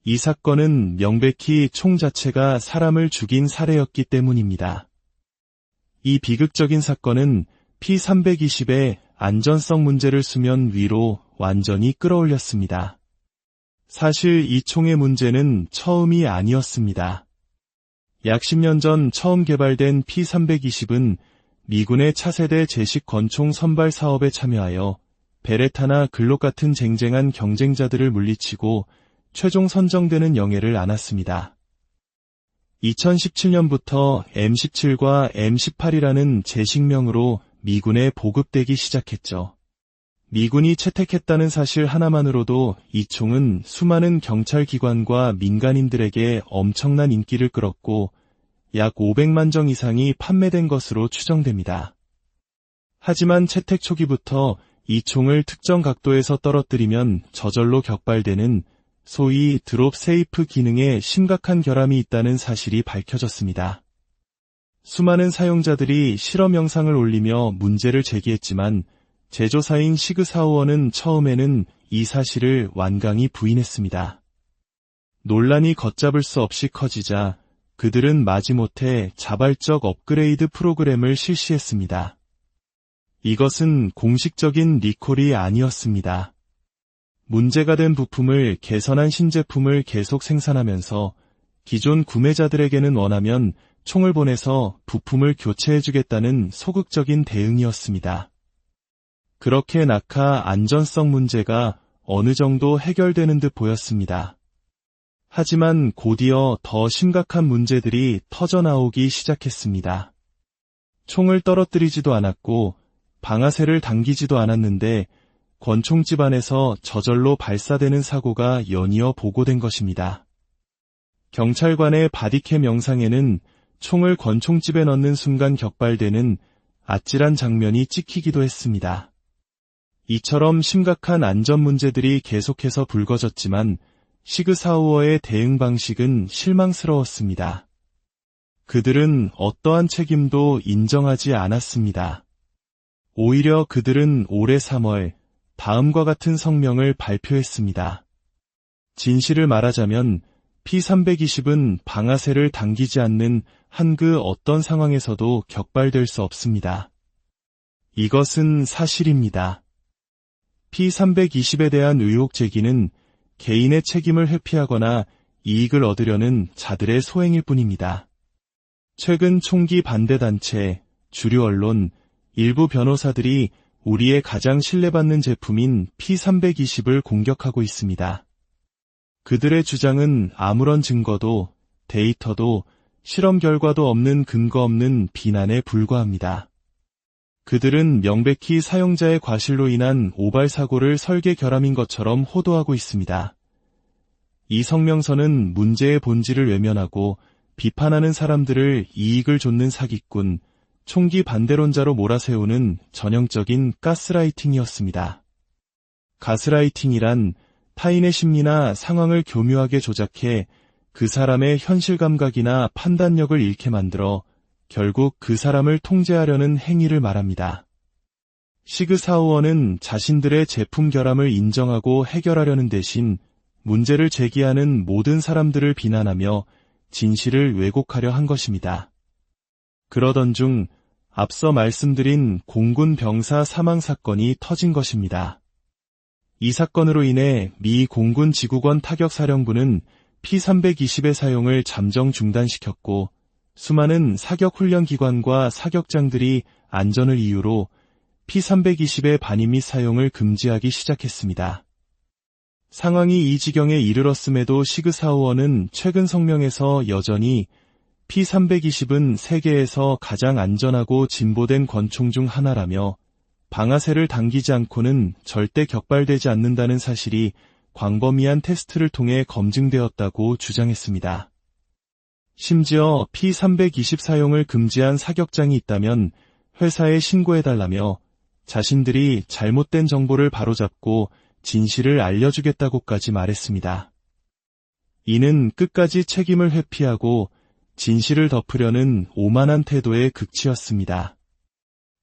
이 사건은 명백히 총 자체가 사람을 죽인 사례였기 때문입니다. 이 비극적인 사건은 P320의 안전성 문제를 수면 위로 완전히 끌어올렸습니다. 사실 이 총의 문제는 처음이 아니었습니다. 약 10년 전 처음 개발된 P320은 미군의 차세대 제식 권총 선발 사업에 참여하여 베레타나 글록 같은 쟁쟁한 경쟁자들을 물리치고 최종 선정되는 영예를 안았습니다. 2017년부터 M17과 M18이라는 제식명으로 미군에 보급되기 시작했죠. 미군이 채택했다는 사실 하나만으로도 이 총은 수많은 경찰기관과 민간인들에게 엄청난 인기를 끌었고 약 500만 정 이상이 판매된 것으로 추정됩니다. 하지만 채택 초기부터 이 총을 특정 각도에서 떨어뜨리면 저절로 격발되는 소위 드롭 세이프 기능에 심각한 결함이 있다는 사실이 밝혀졌습니다. 수많은 사용자들이 실험 영상을 올리며 문제를 제기했지만 제조사인 시그사우어는 처음에는 이 사실을 완강히 부인했습니다. 논란이 걷잡을 수 없이 커지자 그들은 마지못해 자발적 업그레이드 프로그램을 실시했습니다. 이것은 공식적인 리콜이 아니었습니다. 문제가 된 부품을 개선한 신제품을 계속 생산하면서 기존 구매자들에게는 원하면 총을 보내서 부품을 교체해주겠다는 소극적인 대응이었습니다. 그렇게 낙하 안전성 문제가 어느 정도 해결되는 듯 보였습니다. 하지만 곧이어 더 심각한 문제들이 터져나오기 시작했습니다. 총을 떨어뜨리지도 않았고 방아쇠를 당기지도 않았는데 권총집 안에서 저절로 발사되는 사고가 연이어 보고된 것입니다. 경찰관의 바디캠 영상에는 총을 권총집에 넣는 순간 격발되는 아찔한 장면이 찍히기도 했습니다. 이처럼 심각한 안전 문제들이 계속해서 불거졌지만 시그사우어의 대응 방식은 실망스러웠습니다. 그들은 어떠한 책임도 인정하지 않았습니다. 오히려 그들은 올해 3월 다음과 같은 성명을 발표했습니다. 진실을 말하자면 P320은 방아쇠를 당기지 않는 한 그 어떤 상황에서도 격발될 수 없습니다. 이것은 사실입니다. P320에 대한 의혹 제기는 개인의 책임을 회피하거나 이익을 얻으려는 자들의 소행일 뿐입니다. 최근 총기 반대단체, 주류 언론, 일부 변호사들이 우리의 가장 신뢰받는 제품인 P320을 공격하고 있습니다. 그들의 주장은 아무런 증거도, 데이터도, 실험 결과도 없는 근거 없는 비난에 불과합니다. 그들은 명백히 사용자의 과실로 인한 오발 사고를 설계 결함인 것처럼 호도하고 있습니다. 이 성명서는 문제의 본질을 외면하고 비판하는 사람들을 이익을 좇는 사기꾼, 총기 반대론자로 몰아세우는 전형적인 가스라이팅이었습니다. 가스라이팅이란 타인의 심리나 상황을 교묘하게 조작해 그 사람의 현실 감각이나 판단력을 잃게 만들어 결국 그 사람을 통제하려는 행위를 말합니다. 시그사우어는 자신들의 제품 결함을 인정하고 해결하려는 대신 문제를 제기하는 모든 사람들을 비난하며 진실을 왜곡하려 한 것입니다. 그러던 중 앞서 말씀드린 공군 병사 사망 사건이 터진 것입니다. 이 사건으로 인해 미 공군 지구권 타격사령부는 P320의 사용을 잠정 중단시켰고 수많은 사격훈련기관과 사격장들이 안전을 이유로 P320의 반입 및 사용을 금지하기 시작했습니다. 상황이 이 지경에 이르렀음에도 시그사우어는 최근 성명에서 여전히 P320은 세계에서 가장 안전하고 진보된 권총 중 하나라며 방아쇠를 당기지 않고는 절대 격발되지 않는다는 사실이 광범위한 테스트를 통해 검증되었다고 주장했습니다. 심지어 P320 사용을 금지한 사격장이 있다면 회사에 신고해달라며 자신들이 잘못된 정보를 바로잡고 진실을 알려주겠다고까지 말했습니다. 이는 끝까지 책임을 회피하고 진실을 덮으려는 오만한 태도의 극치였습니다.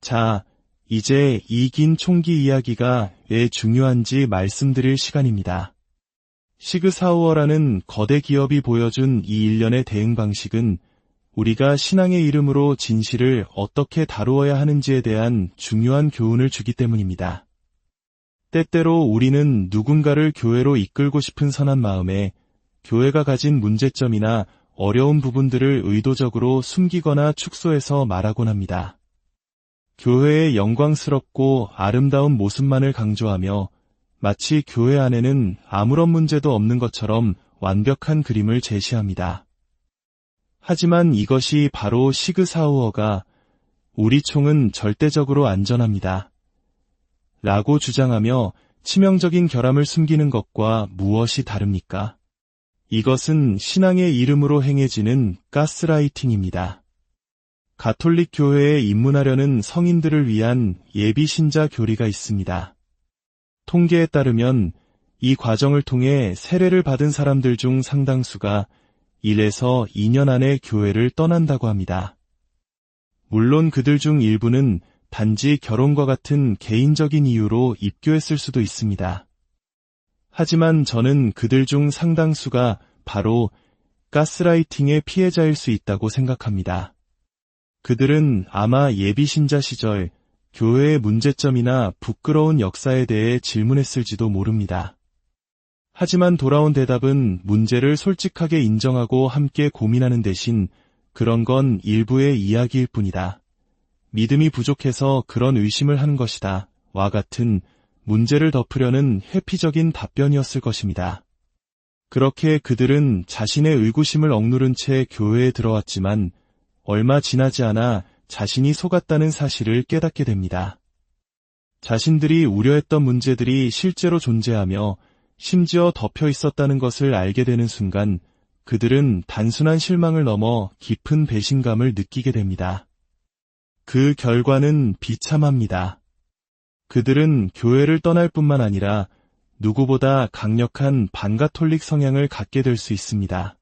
자, 이제 이 긴 총기 이야기가 왜 중요한지 말씀드릴 시간입니다. 시그사우어라는 거대 기업이 보여준 이 일련의 대응 방식은 우리가 신앙의 이름으로 진실을 어떻게 다루어야 하는지에 대한 중요한 교훈을 주기 때문입니다. 때때로 우리는 누군가를 교회로 이끌고 싶은 선한 마음에 교회가 가진 문제점이나 어려운 부분들을 의도적으로 숨기거나 축소해서 말하곤 합니다. 교회의 영광스럽고 아름다운 모습만을 강조하며 마치 교회 안에는 아무런 문제도 없는 것처럼 완벽한 그림을 제시합니다. 하지만 이것이 바로 시그사우어가 우리 총은 절대적으로 안전합니다 라고 주장하며 치명적인 결함을 숨기는 것과 무엇이 다릅니까? 이것은 신앙의 이름으로 행해지는 가스라이팅입니다. 가톨릭 교회에 입문하려는 성인들을 위한 예비 신자 교리가 있습니다. 통계에 따르면 이 과정을 통해 세례를 받은 사람들 중 상당수가 1에서 2년 안에 교회를 떠난다고 합니다. 물론 그들 중 일부는 단지 결혼과 같은 개인적인 이유로 입교했을 수도 있습니다. 하지만 저는 그들 중 상당수가 바로 가스라이팅의 피해자일 수 있다고 생각합니다. 그들은 아마 예비신자 시절 교회의 문제점이나 부끄러운 역사에 대해 질문했을지도 모릅니다. 하지만 돌아온 대답은 문제를 솔직하게 인정하고 함께 고민하는 대신 그런 건 일부의 이야기일 뿐이다. 믿음이 부족해서 그런 의심을 하는 것이다. 와 같은 문제를 덮으려는 회피적인 답변이었을 것입니다. 그렇게 그들은 자신의 의구심을 억누른 채 교회에 들어왔지만 얼마 지나지 않아 자신이 속았다는 사실을 깨닫게 됩니다. 자신들이 우려했던 문제들이 실제로 존재하며 심지어 덮여 있었다는 것을 알게 되는 순간 그들은 단순한 실망을 넘어 깊은 배신감을 느끼게 됩니다. 그 결과는 비참합니다. 그들은 교회를 떠날 뿐만 아니라 누구보다 강력한 반가톨릭 성향을 갖게 될 수 있습니다.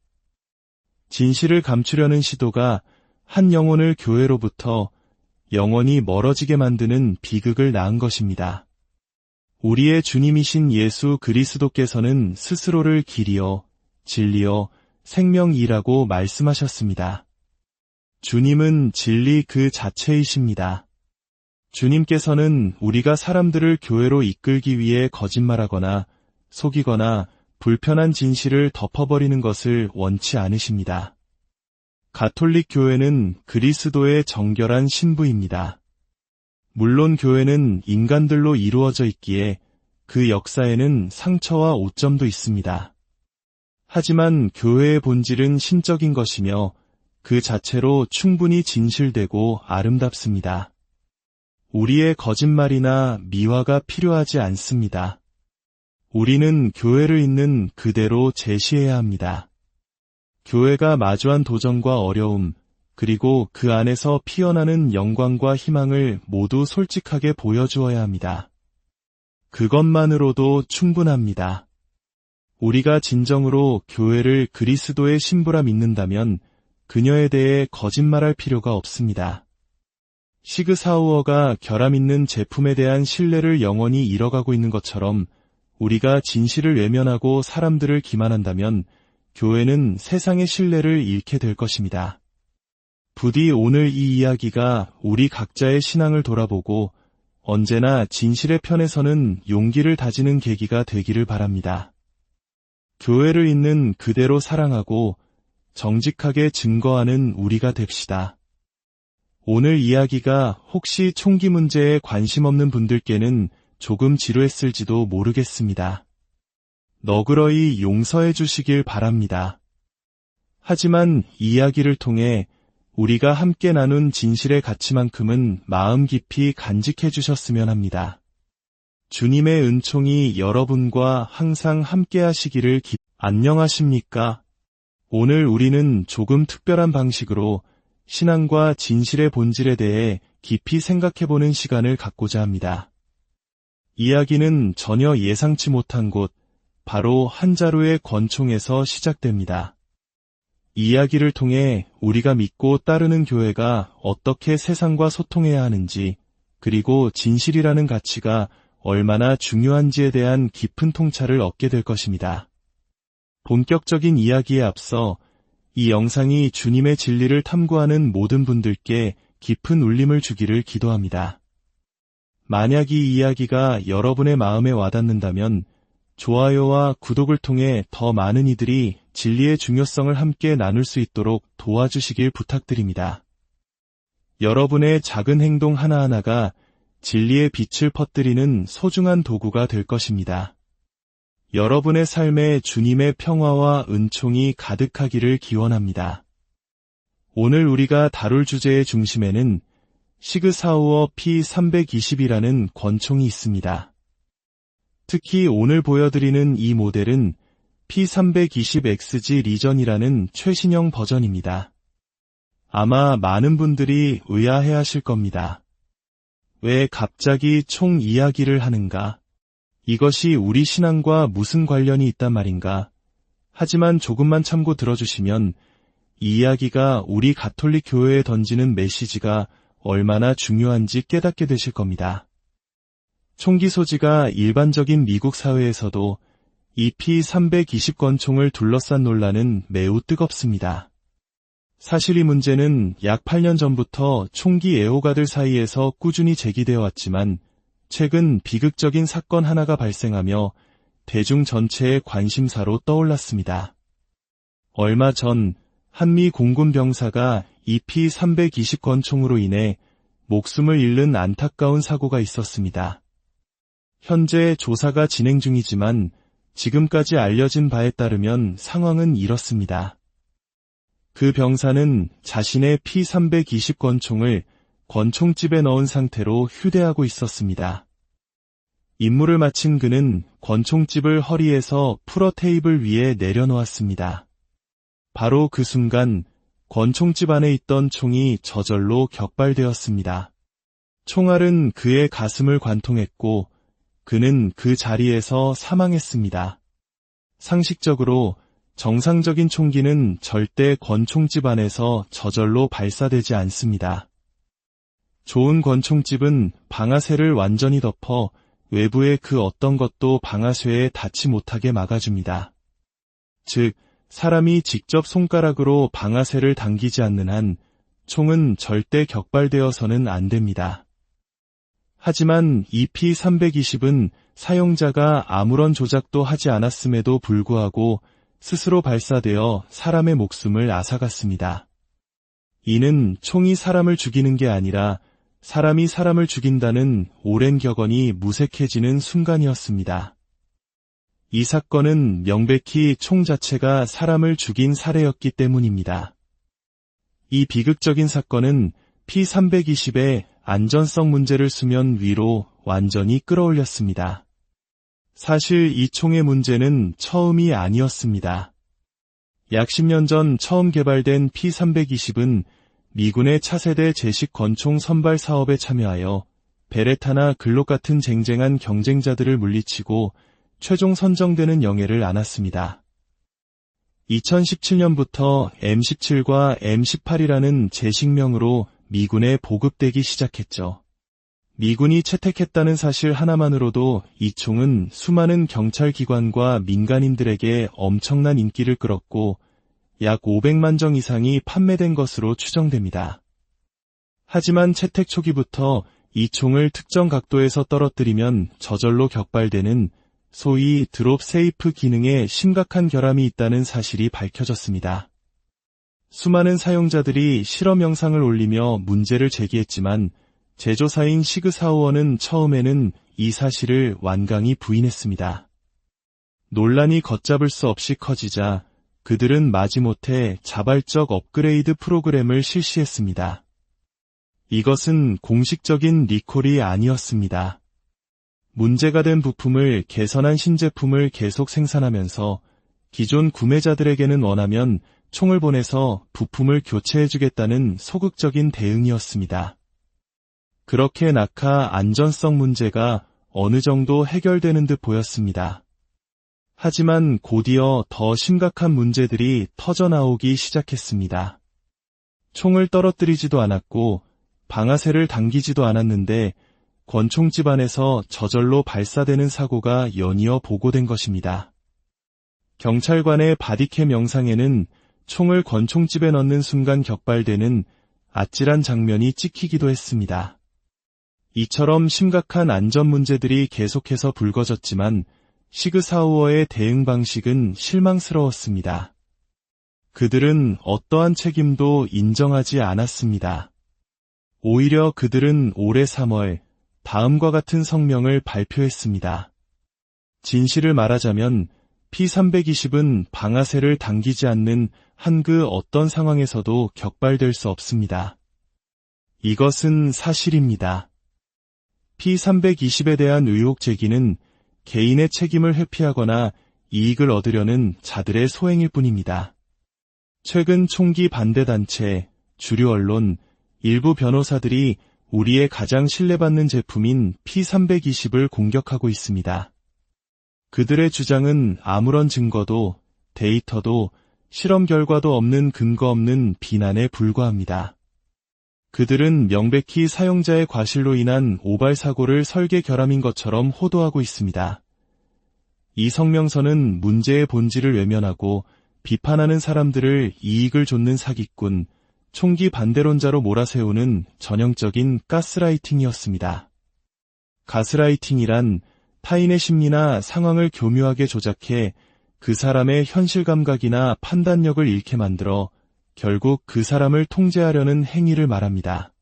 진실을 감추려는 시도가 한 영혼을 교회로부터 영원히 멀어지게 만드는 비극을 낳은 것입니다. 우리의 주님이신 예수 그리스도께서는 스스로를 길이요, 진리요, 생명이라고 말씀하셨습니다. 주님은 진리 그 자체이십니다. 주님께서는 우리가 사람들을 교회로 이끌기 위해 거짓말하거나 속이거나 불편한 진실을 덮어버리는 것을 원치 않으십니다. 가톨릭 교회는 그리스도의 정결한 신부입니다. 물론 교회는 인간들로 이루어져 있기에 그 역사에는 상처와 오점도 있습니다. 하지만 교회의 본질은 신적인 것이며 그 자체로 충분히 진실되고 아름답습니다. 우리의 거짓말이나 미화가 필요하지 않습니다. 우리는 교회를 있는 그대로 제시해야 합니다. 교회가 마주한 도전과 어려움, 그리고 그 안에서 피어나는 영광과 희망을 모두 솔직하게 보여주어야 합니다. 그것만으로도 충분합니다. 우리가 진정으로 교회를 그리스도의 신부라 믿는다면 그녀에 대해 거짓말할 필요가 없습니다. 시그사우어가 결함 있는 제품에 대한 신뢰를 영원히 잃어가고 있는 것처럼 우리가 진실을 외면하고 사람들을 기만한다면 교회는 세상의 신뢰를 잃게 될 것입니다. 부디 오늘 이 이야기가 우리 각자의 신앙을 돌아보고 언제나 진실의 편에 서는 용기를 다지는 계기가 되기를 바랍니다. 교회를 있는 그대로 사랑하고 정직하게 증거하는 우리가 됩시다. 오늘 이야기가 혹시 총기 문제에 관심 없는 분들께는 조금 지루했을지도 모르겠습니다. 너그러이 용서해 주시길 바랍니다. 하지만 이야기를 통해 우리가 함께 나눈 진실의 가치만큼은 마음 깊이 간직해 주셨으면 합니다. 주님의 은총이 여러분과 항상 함께 하시기를 안녕하십니까? 오늘 우리는 조금 특별한 방식으로 신앙과 진실의 본질에 대해 깊이 생각해보는 시간을 갖고자 합니다. 이야기는 전혀 예상치 못한 곳, 바로 한 자루의 권총에서 시작됩니다. 이야기를 통해 우리가 믿고 따르는 교회가 어떻게 세상과 소통해야 하는지, 그리고 진실이라는 가치가 얼마나 중요한지에 대한 깊은 통찰을 얻게 될 것입니다. 본격적인 이야기에 앞서 이 영상이 주님의 진리를 탐구하는 모든 분들께 깊은 울림을 주기를 기도합니다. 만약 이 이야기가 여러분의 마음에 와닿는다면 좋아요와 구독을 통해 더 많은 이들이 진리의 중요성을 함께 나눌 수 있도록 도와주시길 부탁드립니다. 여러분의 작은 행동 하나하나가 진리의 빛을 퍼뜨리는 소중한 도구가 될 것입니다. 여러분의 삶에 주님의 평화와 은총이 가득하기를 기원합니다. 오늘 우리가 다룰 주제의 중심에는 시그사우어 P320이라는 권총이 있습니다. 특히 오늘 보여드리는 이 모델은 P320XG 리전이라는 최신형 버전입니다. 아마 많은 분들이 의아해하실 겁니다. 왜 갑자기 총 이야기를 하는가? 이것이 우리 신앙과 무슨 관련이 있단 말인가? 하지만 조금만 참고 들어주시면 이 이야기가 우리 가톨릭 교회에 던지는 메시지가 얼마나 중요한지 깨닫게 되실 겁니다. 총기 소지가 일반적인 미국 사회에서도 이 P320 권총을 둘러싼 논란은 매우 뜨겁습니다. 사실 이 문제는 약 8년 전부터 총기 애호가들 사이에서 꾸준히 제기되어 왔지만 최근 비극적인 사건 하나가 발생하며 대중 전체의 관심사로 떠올랐습니다. 얼마 전 한미 공군 병사가 이 P320 권총으로 인해 목숨을 잃는 안타까운 사고가 있었습니다. 현재 조사가 진행 중이지만 지금까지 알려진 바에 따르면 상황은 이렇습니다. 그 병사는 자신의 P320 권총을 권총집에 넣은 상태로 휴대하고 있었습니다. 임무를 마친 그는 권총집을 허리에서 풀어 테이블 위에 내려놓았습니다. 바로 그 순간 권총집 안에 있던 총이 저절로 격발되었습니다. 총알은 그의 가슴을 관통했고 그는 그 자리에서 사망했습니다. 상식적으로 정상적인 총기는 절대 권총집 안에서 저절로 발사되지 않습니다. 좋은 권총집은 방아쇠를 완전히 덮어 외부의 그 어떤 것도 방아쇠에 닿지 못하게 막아줍니다. 즉, 사람이 직접 손가락으로 방아쇠를 당기지 않는 한 총은 절대 격발되어서는 안 됩니다. 하지만 이 P320은 사용자가 아무런 조작도 하지 않았음에도 불구하고 스스로 발사되어 사람의 목숨을 앗아갔습니다. 이는 총이 사람을 죽이는 게 아니라 사람이 사람을 죽인다는 오랜 격언이 무색해지는 순간이었습니다. 이 사건은 명백히 총 자체가 사람을 죽인 사례였기 때문입니다. 이 비극적인 사건은 P320의 안전성 문제를 수면 위로 완전히 끌어올렸습니다. 사실 이 총의 문제는 처음이 아니었습니다. 약 10년 전 처음 개발된 P320은 미군의 차세대 제식 권총 선발 사업에 참여하여 베레타나 글록 같은 쟁쟁한 경쟁자들을 물리치고 최종 선정되는 영예를 안았습니다. 2017년부터 M17과 M18이라는 제식명으로 미군에 보급되기 시작했죠. 미군이 채택했다는 사실 하나만으로도 이 총은 수많은 경찰기관과 민간인들에게 엄청난 인기를 끌었고 약 500만 정 이상이 판매된 것으로 추정됩니다. 하지만 채택 초기부터 이 총을 특정 각도에서 떨어뜨리면 저절로 격발되는 소위 드롭 세이프 기능에 심각한 결함이 있다는 사실이 밝혀졌습니다. 수많은 사용자들이 실험 영상을 올리며 문제를 제기했지만 제조사인 시그사우어는 처음에는 이 사실을 완강히 부인했습니다. 논란이 걷잡을 수 없이 커지자 그들은 마지못해 자발적 업그레이드 프로그램을 실시했습니다. 이것은 공식적인 리콜이 아니었습니다. 문제가 된 부품을 개선한 신제품을 계속 생산하면서 기존 구매자들에게는 원하면 총을 보내서 부품을 교체해주겠다는 소극적인 대응이었습니다. 그렇게 낙하 안전성 문제가 어느 정도 해결되는 듯 보였습니다. 하지만 곧이어 더 심각한 문제들이 터져나오기 시작했습니다. 총을 떨어뜨리지도 않았고 방아쇠를 당기지도 않았는데 권총집 안에서 저절로 발사되는 사고가 연이어 보고된 것입니다. 경찰관의 바디캠 영상에는 총을 권총집에 넣는 순간 격발되는 아찔한 장면이 찍히기도 했습니다. 이처럼 심각한 안전 문제들이 계속해서 불거졌지만 시그사우어의 대응 방식은 실망스러웠습니다. 그들은 어떠한 책임도 인정하지 않았습니다. 오히려 그들은 올해 3월 다음과 같은 성명을 발표했습니다. 진실을 말하자면 P320은 방아쇠를 당기지 않는 한 그 어떤 상황에서도 격발될 수 없습니다. 이것은 사실입니다. P320에 대한 의혹 제기는 개인의 책임을 회피하거나 이익을 얻으려는 자들의 소행일 뿐입니다. 최근 총기 반대단체, 주류 언론, 일부 변호사들이 우리의 가장 신뢰받는 제품인 P320을 공격하고 있습니다. 그들의 주장은 아무런 증거도, 데이터도, 실험 결과도 없는 근거 없는 비난에 불과합니다. 그들은 명백히 사용자의 과실로 인한 오발 사고를 설계 결함인 것처럼 호도하고 있습니다. 이 성명서는 문제의 본질을 외면하고 비판하는 사람들을 이익을 좇는 사기꾼, 총기 반대론자로 몰아세우는 전형적인 가스라이팅이었습니다. 가스라이팅이란 타인의 심리나 상황을 교묘하게 조작해 그 사람의 현실 감각이나 판단력을 잃게 만들어 결국 그 사람을 통제하려는 행위를 말합니다.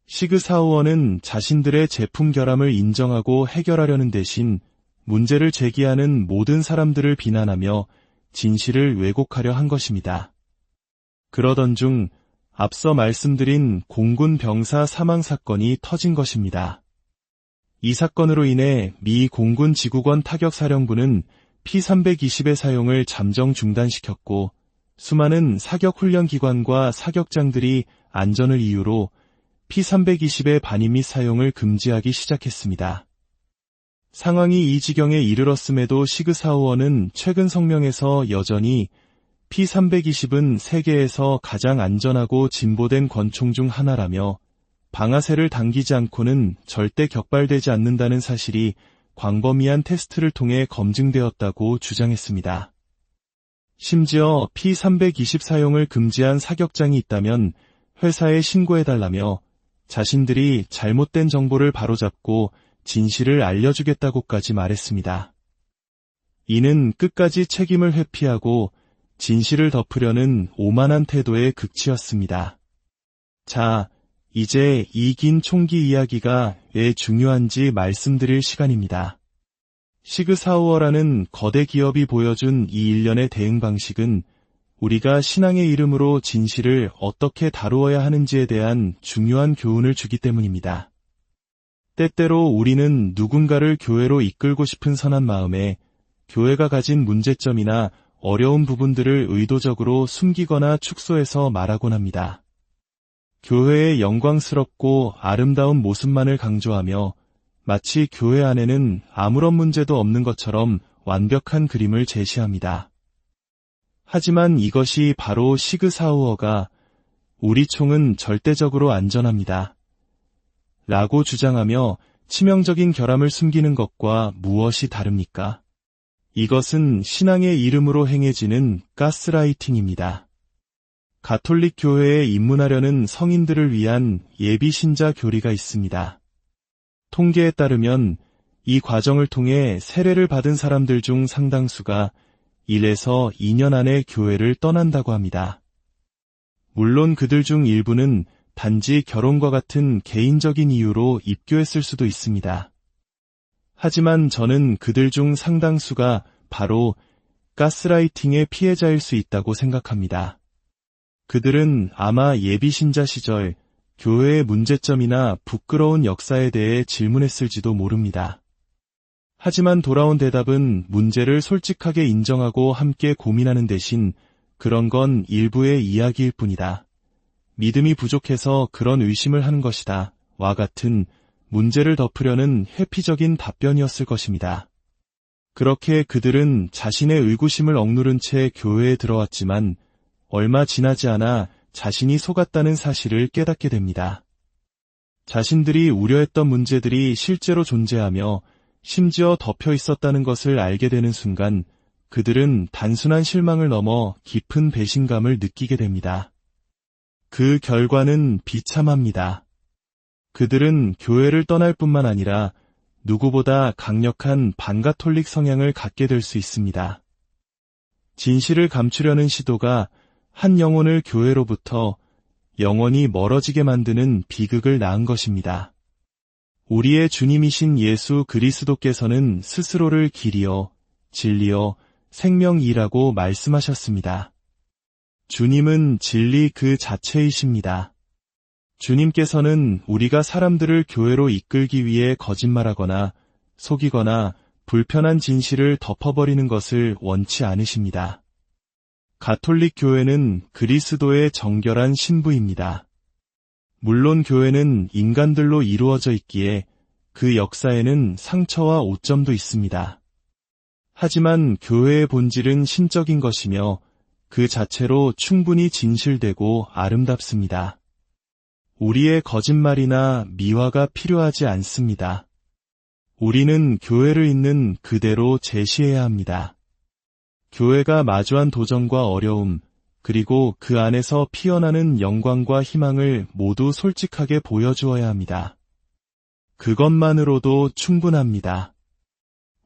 시그사우어는 자신들의 제품 결함을 인정하고 해결하려는 대신 문제를 제기하는 모든 사람들을 비난하며 진실을 왜곡하려 한 것입니다. 그러던 중 앞서 말씀드린 공군 병사 사망 사건이 터진 것입니다. 이 사건으로 인해 미 공군 지구권 타격사령부는 P320의 사용을 잠정 중단시켰고 수많은 사격훈련기관과 사격장들이 안전을 이유로 P320의 반입 및 사용을 금지하기 시작했습니다. 상황이 이 지경에 이르렀음에도 시그사우어는 최근 성명에서 여전히 P320은 세계에서 가장 안전하고 진보된 권총 중 하나라며 방아쇠를 당기지 않고는 절대 격발되지 않는다는 사실이 광범위한 테스트를 통해 검증되었다고 주장했습니다. 심지어 P320 사용을 금지한 사격장이 있다면 회사에 신고해달라며 자신들이 잘못된 정보를 바로잡고 진실을 알려주겠다고까지 말했습니다. 이는 끝까지 책임을 회피하고 진실을 덮으려는 오만한 태도의 극치였습니다. 자, 이제 이 긴 총기 이야기가 왜 중요한지 말씀드릴 시간입니다. 시그사우어라는 거대 기업이 보여준 이 일련의 대응 방식은 우리가 신앙의 이름으로 진실을 어떻게 다루어야 하는지에 대한 중요한 교훈을 주기 때문입니다. 때때로 우리는 누군가를 교회로 이끌고 싶은 선한 마음에 교회가 가진 문제점이나 어려운 부분들을 의도적으로 숨기거나 축소해서 말하곤 합니다. 교회의 영광스럽고 아름다운 모습만을 강조하며 마치 교회 안에는 아무런 문제도 없는 것처럼 완벽한 그림을 제시합니다. 하지만 이것이 바로 시그사우어가 우리 총은 절대적으로 안전합니다. 라고 주장하며 치명적인 결함을 숨기는 것과 무엇이 다릅니까? 이것은 신앙의 이름으로 행해지는 가스라이팅입니다. 가톨릭 교회에 입문하려는 성인들을 위한 예비 신자 교리가 있습니다. 통계에 따르면 이 과정을 통해 세례를 받은 사람들 중 상당수가 1에서 2년 안에 교회를 떠난다고 합니다. 물론 그들 중 일부는 단지 결혼과 같은 개인적인 이유로 입교했을 수도 있습니다. 하지만 저는 그들 중 상당수가 바로 가스라이팅의 피해자일 수 있다고 생각합니다. 그들은 아마 예비신자 시절 교회의 문제점이나 부끄러운 역사에 대해 질문했을지도 모릅니다. 하지만 돌아온 대답은 문제를 솔직하게 인정하고 함께 고민하는 대신 그런 건 일부의 이야기일 뿐이다. 믿음이 부족해서 그런 의심을 하는 것이다. 와 같은 문제를 덮으려는 회피적인 답변이었을 것입니다. 그렇게 그들은 자신의 의구심을 억누른 채 교회에 들어왔지만 얼마 지나지 않아 자신이 속았다는 사실을 깨닫게 됩니다. 자신들이 우려했던 문제들이 실제로 존재하며 심지어 덮여 있었다는 것을 알게 되는 순간 그들은 단순한 실망을 넘어 깊은 배신감을 느끼게 됩니다. 그 결과는 비참합니다. 그들은 교회를 떠날 뿐만 아니라 누구보다 강력한 반가톨릭 성향을 갖게 될 수 있습니다. 진실을 감추려는 시도가 한 영혼을 교회로부터 영원히 멀어지게 만드는 비극을 낳은 것입니다. 우리의 주님이신 예수 그리스도께서는 스스로를 길이요, 진리요, 생명이라고 말씀하셨습니다. 주님은 진리 그 자체이십니다. 주님께서는 우리가 사람들을 교회로 이끌기 위해 거짓말하거나 속이거나 불편한 진실을 덮어버리는 것을 원치 않으십니다. 가톨릭 교회는 그리스도의 정결한 신부입니다. 물론 교회는 인간들로 이루어져 있기에 그 역사에는 상처와 오점도 있습니다. 하지만 교회의 본질은 신적인 것이며 그 자체로 충분히 진실되고 아름답습니다. 우리의 거짓말이나 미화가 필요하지 않습니다. 우리는 교회를 있는 그대로 제시해야 합니다. 교회가 마주한 도전과 어려움, 그리고 그 안에서 피어나는 영광과 희망을 모두 솔직하게 보여주어야 합니다. 그것만으로도 충분합니다.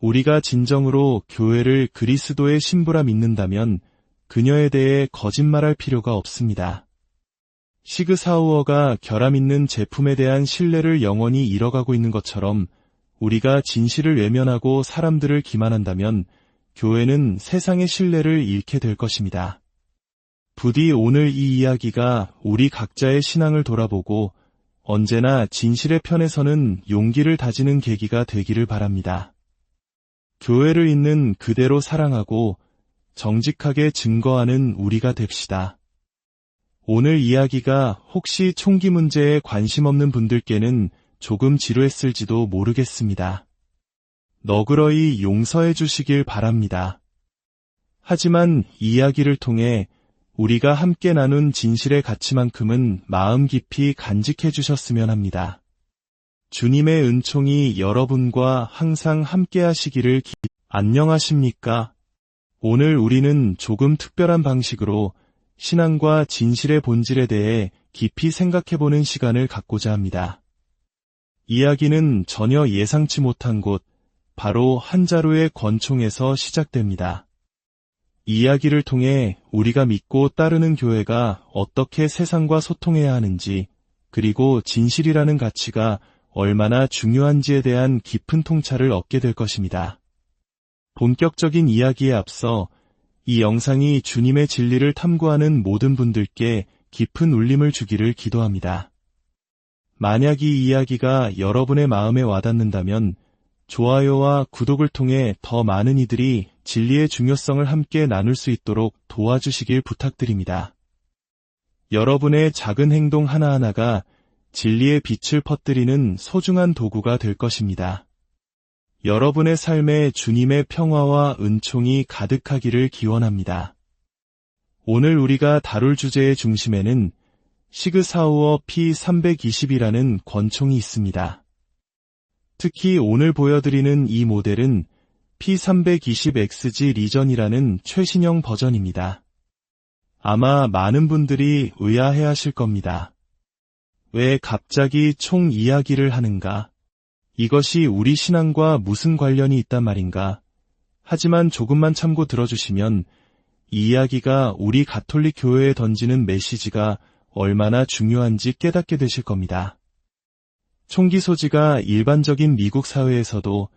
우리가 진정으로 교회를 그리스도의 신부라 믿는다면 그녀에 대해 거짓말할 필요가 없습니다. 시그사우어가 결함 있는 제품에 대한 신뢰를 영원히 잃어가고 있는 것처럼 우리가 진실을 외면하고 사람들을 기만한다면 교회는 세상의 신뢰를 잃게 될 것입니다. 부디 오늘 이 이야기가 우리 각자의 신앙을 돌아보고 언제나 진실의 편에 서는 용기를 다지는 계기가 되기를 바랍니다. 교회를 있는 그대로 사랑하고 정직하게 증거하는 우리가 됩시다. 오늘 이야기가 혹시 총기 문제에 관심 없는 분들께는 조금 지루했을지도 모르겠습니다. 너그러이 용서해 주시길 바랍니다. 하지만 이야기를 통해 우리가 함께 나눈 진실의 가치만큼은 마음 깊이 간직해 주셨으면 합니다. 주님의 은총이 여러분과 항상 함께 하시기를 안녕하십니까? 오늘 우리는 조금 특별한 방식으로 신앙과 진실의 본질에 대해 깊이 생각해보는 시간을 갖고자 합니다. 이야기는 전혀 예상치 못한 곳, 바로 한 자루의 권총에서 시작됩니다. 이야기를 통해 우리가 믿고 따르는 교회가 어떻게 세상과 소통해야 하는지, 그리고 진실이라는 가치가 얼마나 중요한지에 대한 깊은 통찰을 얻게 될 것입니다. 본격적인 이야기에 앞서 이 영상이 주님의 진리를 탐구하는 모든 분들께 깊은 울림을 주기를 기도합니다. 만약 이 이야기가 여러분의 마음에 와닿는다면 좋아요와 구독을 통해 더 많은 이들이 진리의 중요성을 함께 나눌 수 있도록 도와주시길 부탁드립니다. 여러분의 작은 행동 하나하나가 진리의 빛을 퍼뜨리는 소중한 도구가 될 것입니다. 여러분의 삶에 주님의 평화와 은총이 가득하기를 기원합니다. 오늘 우리가 다룰 주제의 중심에는 시그사우어 P320이라는 권총이 있습니다. 특히 오늘 보여드리는 이 모델은 P320XG 리전이라는 최신형 버전입니다. 아마 많은 분들이 의아해하실 겁니다. 왜 갑자기 총 이야기를 하는가? 이것이 우리 신앙과 무슨 관련이 있단 말인가? 하지만 조금만 참고 들어주시면 이 이야기가 우리 가톨릭 교회에 던지는 메시지가 얼마나 중요한지 깨닫게 되실 겁니다. 총기 소지가 일반적인 미국 사회에서도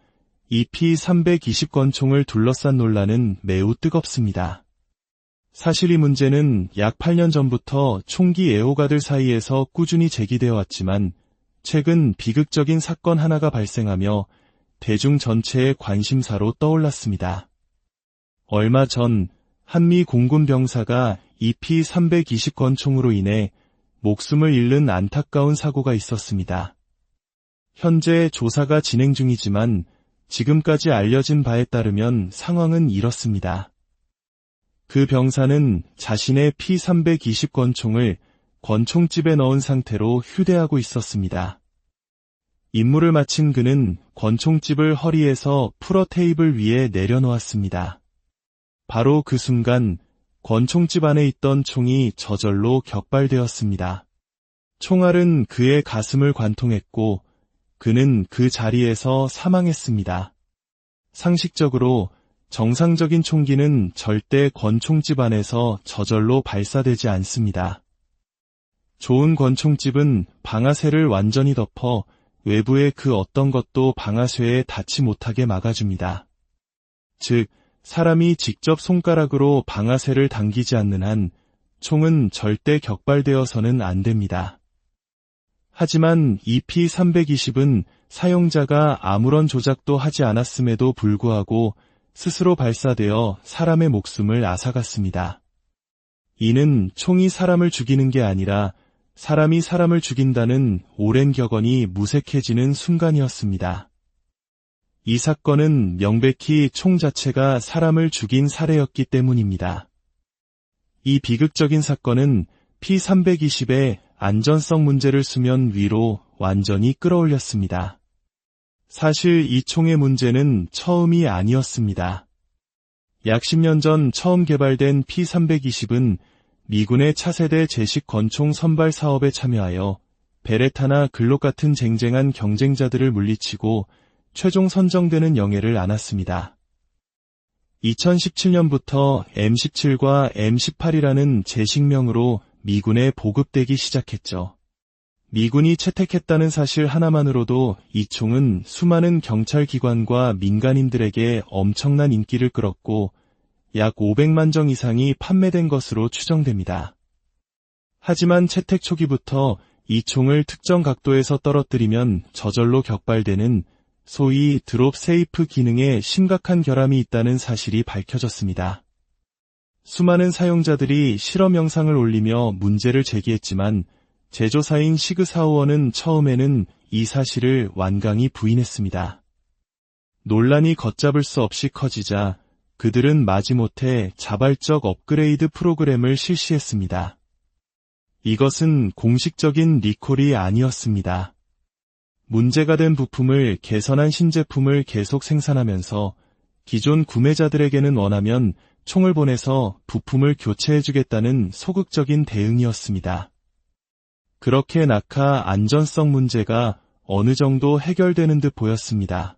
이 P320 권총을 둘러싼 논란은 매우 뜨겁습니다. 사실 이 문제는 약 8년 전부터 총기 애호가들 사이에서 꾸준히 제기되어 왔지만 최근 비극적인 사건 하나가 발생하며 대중 전체의 관심사로 떠올랐습니다. 얼마 전 한미 공군 병사가 이 P320 권총으로 인해 목숨을 잃는 안타까운 사고가 있었습니다. 현재 조사가 진행 중이지만 지금까지 알려진 바에 따르면 상황은 이렇습니다. 그 병사는 자신의 P320 권총을 권총집에 넣은 상태로 휴대하고 있었습니다. 임무를 마친 그는 권총집을 허리에서 풀어 테이블 위에 내려놓았습니다. 바로 그 순간 권총집 안에 있던 총이 저절로 격발되었습니다. 총알은 그의 가슴을 관통했고 그는 그 자리에서 사망했습니다. 상식적으로 정상적인 총기는 절대 권총집 안에서 저절로 발사되지 않습니다. 좋은 권총집은 방아쇠를 완전히 덮어 외부의 그 어떤 것도 방아쇠에 닿지 못하게 막아줍니다. 즉, 사람이 직접 손가락으로 방아쇠를 당기지 않는 한 총은 절대 격발되어서는 안 됩니다. 하지만 이 P320은 사용자가 아무런 조작도 하지 않았음에도 불구하고 스스로 발사되어 사람의 목숨을 앗아갔습니다. 이는 총이 사람을 죽이는 게 아니라 사람이 사람을 죽인다는 오랜 격언이 무색해지는 순간이었습니다. 이 사건은 명백히 총 자체가 사람을 죽인 사례였기 때문입니다. 이 비극적인 사건은 P320의 안전성 문제를 수면 위로 완전히 끌어올렸습니다. 사실 이 총의 문제는 처음이 아니었습니다. 약 10년 전 처음 개발된 P320은 미군의 차세대 제식 권총 선발 사업에 참여하여 베레타나 글록 같은 쟁쟁한 경쟁자들을 물리치고 최종 선정되는 영예를 안았습니다. 2017년부터 M17과 M18이라는 제식명으로 미군에 보급되기 시작했죠. 미군이 채택했다는 사실 하나만으로도 이 총은 수많은 경찰기관과 민간인들에게 엄청난 인기를 끌었고 약 500만 정 이상이 판매된 것으로 추정됩니다. 하지만 채택 초기부터 이 총을 특정 각도에서 떨어뜨리면 저절로 격발되는 소위 드롭 세이프 기능에 심각한 결함이 있다는 사실이 밝혀졌습니다. 수많은 사용자들이 실험 영상을 올리며 문제를 제기했지만 제조사인 시그사우어는 처음에는 이 사실을 완강히 부인했습니다. 논란이 걷잡을 수 없이 커지자 그들은 마지못해 자발적 업그레이드 프로그램을 실시했습니다. 이것은 공식적인 리콜이 아니었습니다. 문제가 된 부품을 개선한 신제품을 계속 생산하면서 기존 구매자들에게는 원하면 총을 보내서 부품을 교체해주겠다는 소극적인 대응이었습니다. 그렇게 낙하 안전성 문제가 어느 정도 해결되는 듯 보였습니다.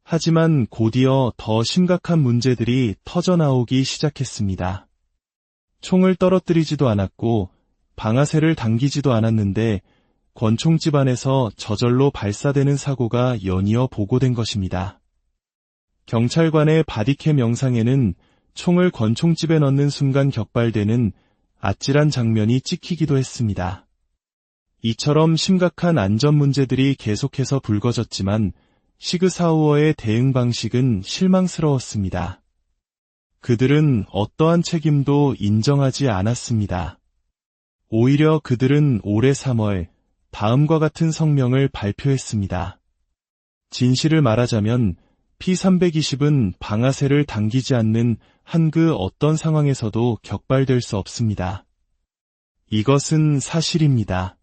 하지만 곧이어 더 심각한 문제들이 터져나오기 시작했습니다. 총을 떨어뜨리지도 않았고 방아쇠를 당기지도 않았는데 권총집 안에서 저절로 발사되는 사고가 연이어 보고된 것입니다. 경찰관의 바디캠 영상에는 총을 권총집에 넣는 순간 격발되는 아찔한 장면이 찍히기도 했습니다. 이처럼 심각한 안전 문제들이 계속해서 불거졌지만 시그사우어의 대응 방식은 실망스러웠습니다. 그들은 어떠한 책임도 인정하지 않았습니다. 오히려 그들은 올해 3월 다음과 같은 성명을 발표했습니다. 진실을 말하자면 P320은 방아쇠를 당기지 않는 한 그 어떤 상황에서도 격발될 수 없습니다. 이것은 사실입니다.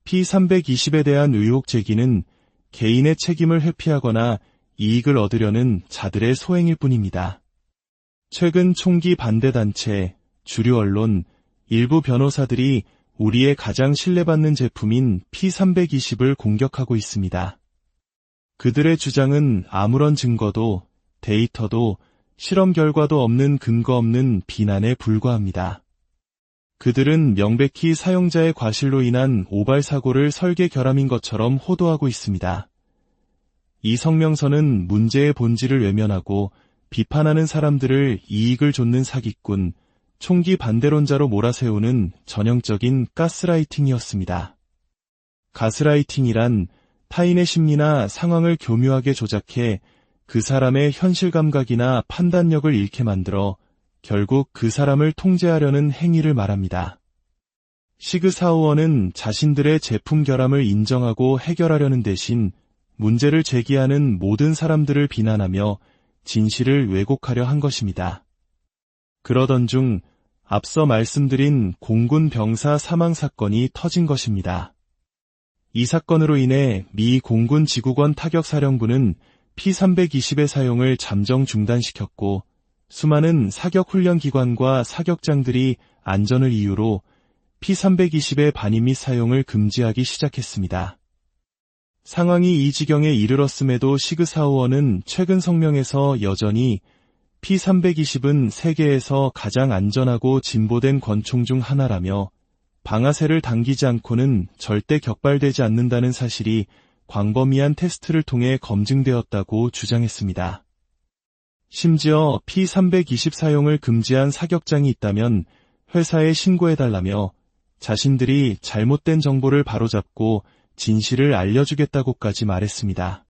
P320에 대한 의혹 제기는 개인의 책임을 회피하거나 이익을 얻으려는 자들의 소행일 뿐입니다. 최근 총기 반대단체, 주류 언론, 일부 변호사들이 우리의 가장 신뢰받는 제품인 P320을 공격하고 있습니다. 그들의 주장은 아무런 증거도, 데이터도, 실험 결과도 없는 근거 없는 비난에 불과합니다. 그들은 명백히 사용자의 과실로 인한 오발 사고를 설계 결함인 것처럼 호도하고 있습니다. 이 성명서는 문제의 본질을 외면하고 비판하는 사람들을 이익을 좇는 사기꾼, 총기 반대론자로 몰아세우는 전형적인 가스라이팅이었습니다. 가스라이팅이란 타인의 심리나 상황을 교묘하게 조작해 그 사람의 현실 감각이나 판단력을 잃게 만들어 결국 그 사람을 통제하려는 행위를 말합니다. 시그사우어는 자신들의 제품 결함을 인정하고 해결하려는 대신 문제를 제기하는 모든 사람들을 비난하며 진실을 왜곡하려 한 것입니다. 그러던 중 앞서 말씀드린 공군 병사 사망 사건이 터진 것입니다. 이 사건으로 인해 미 공군 지구권 타격사령부는 P320의 사용을 잠정 중단시켰고 수많은 사격훈련기관과 사격장들이 안전을 이유로 P320의 반입 및 사용을 금지하기 시작했습니다. 상황이 이 지경에 이르렀음에도 시그사우어는 최근 성명에서 여전히 P320은 세계에서 가장 안전하고 진보된 권총 중 하나라며 방아쇠를 당기지 않고는 절대 격발되지 않는다는 사실이 광범위한 테스트를 통해 검증되었다고 주장했습니다. 심지어 P320 사용을 금지한 사격장이 있다면 회사에 신고해달라며 자신들이 잘못된 정보를 바로잡고 진실을 알려주겠다고까지 말했습니다.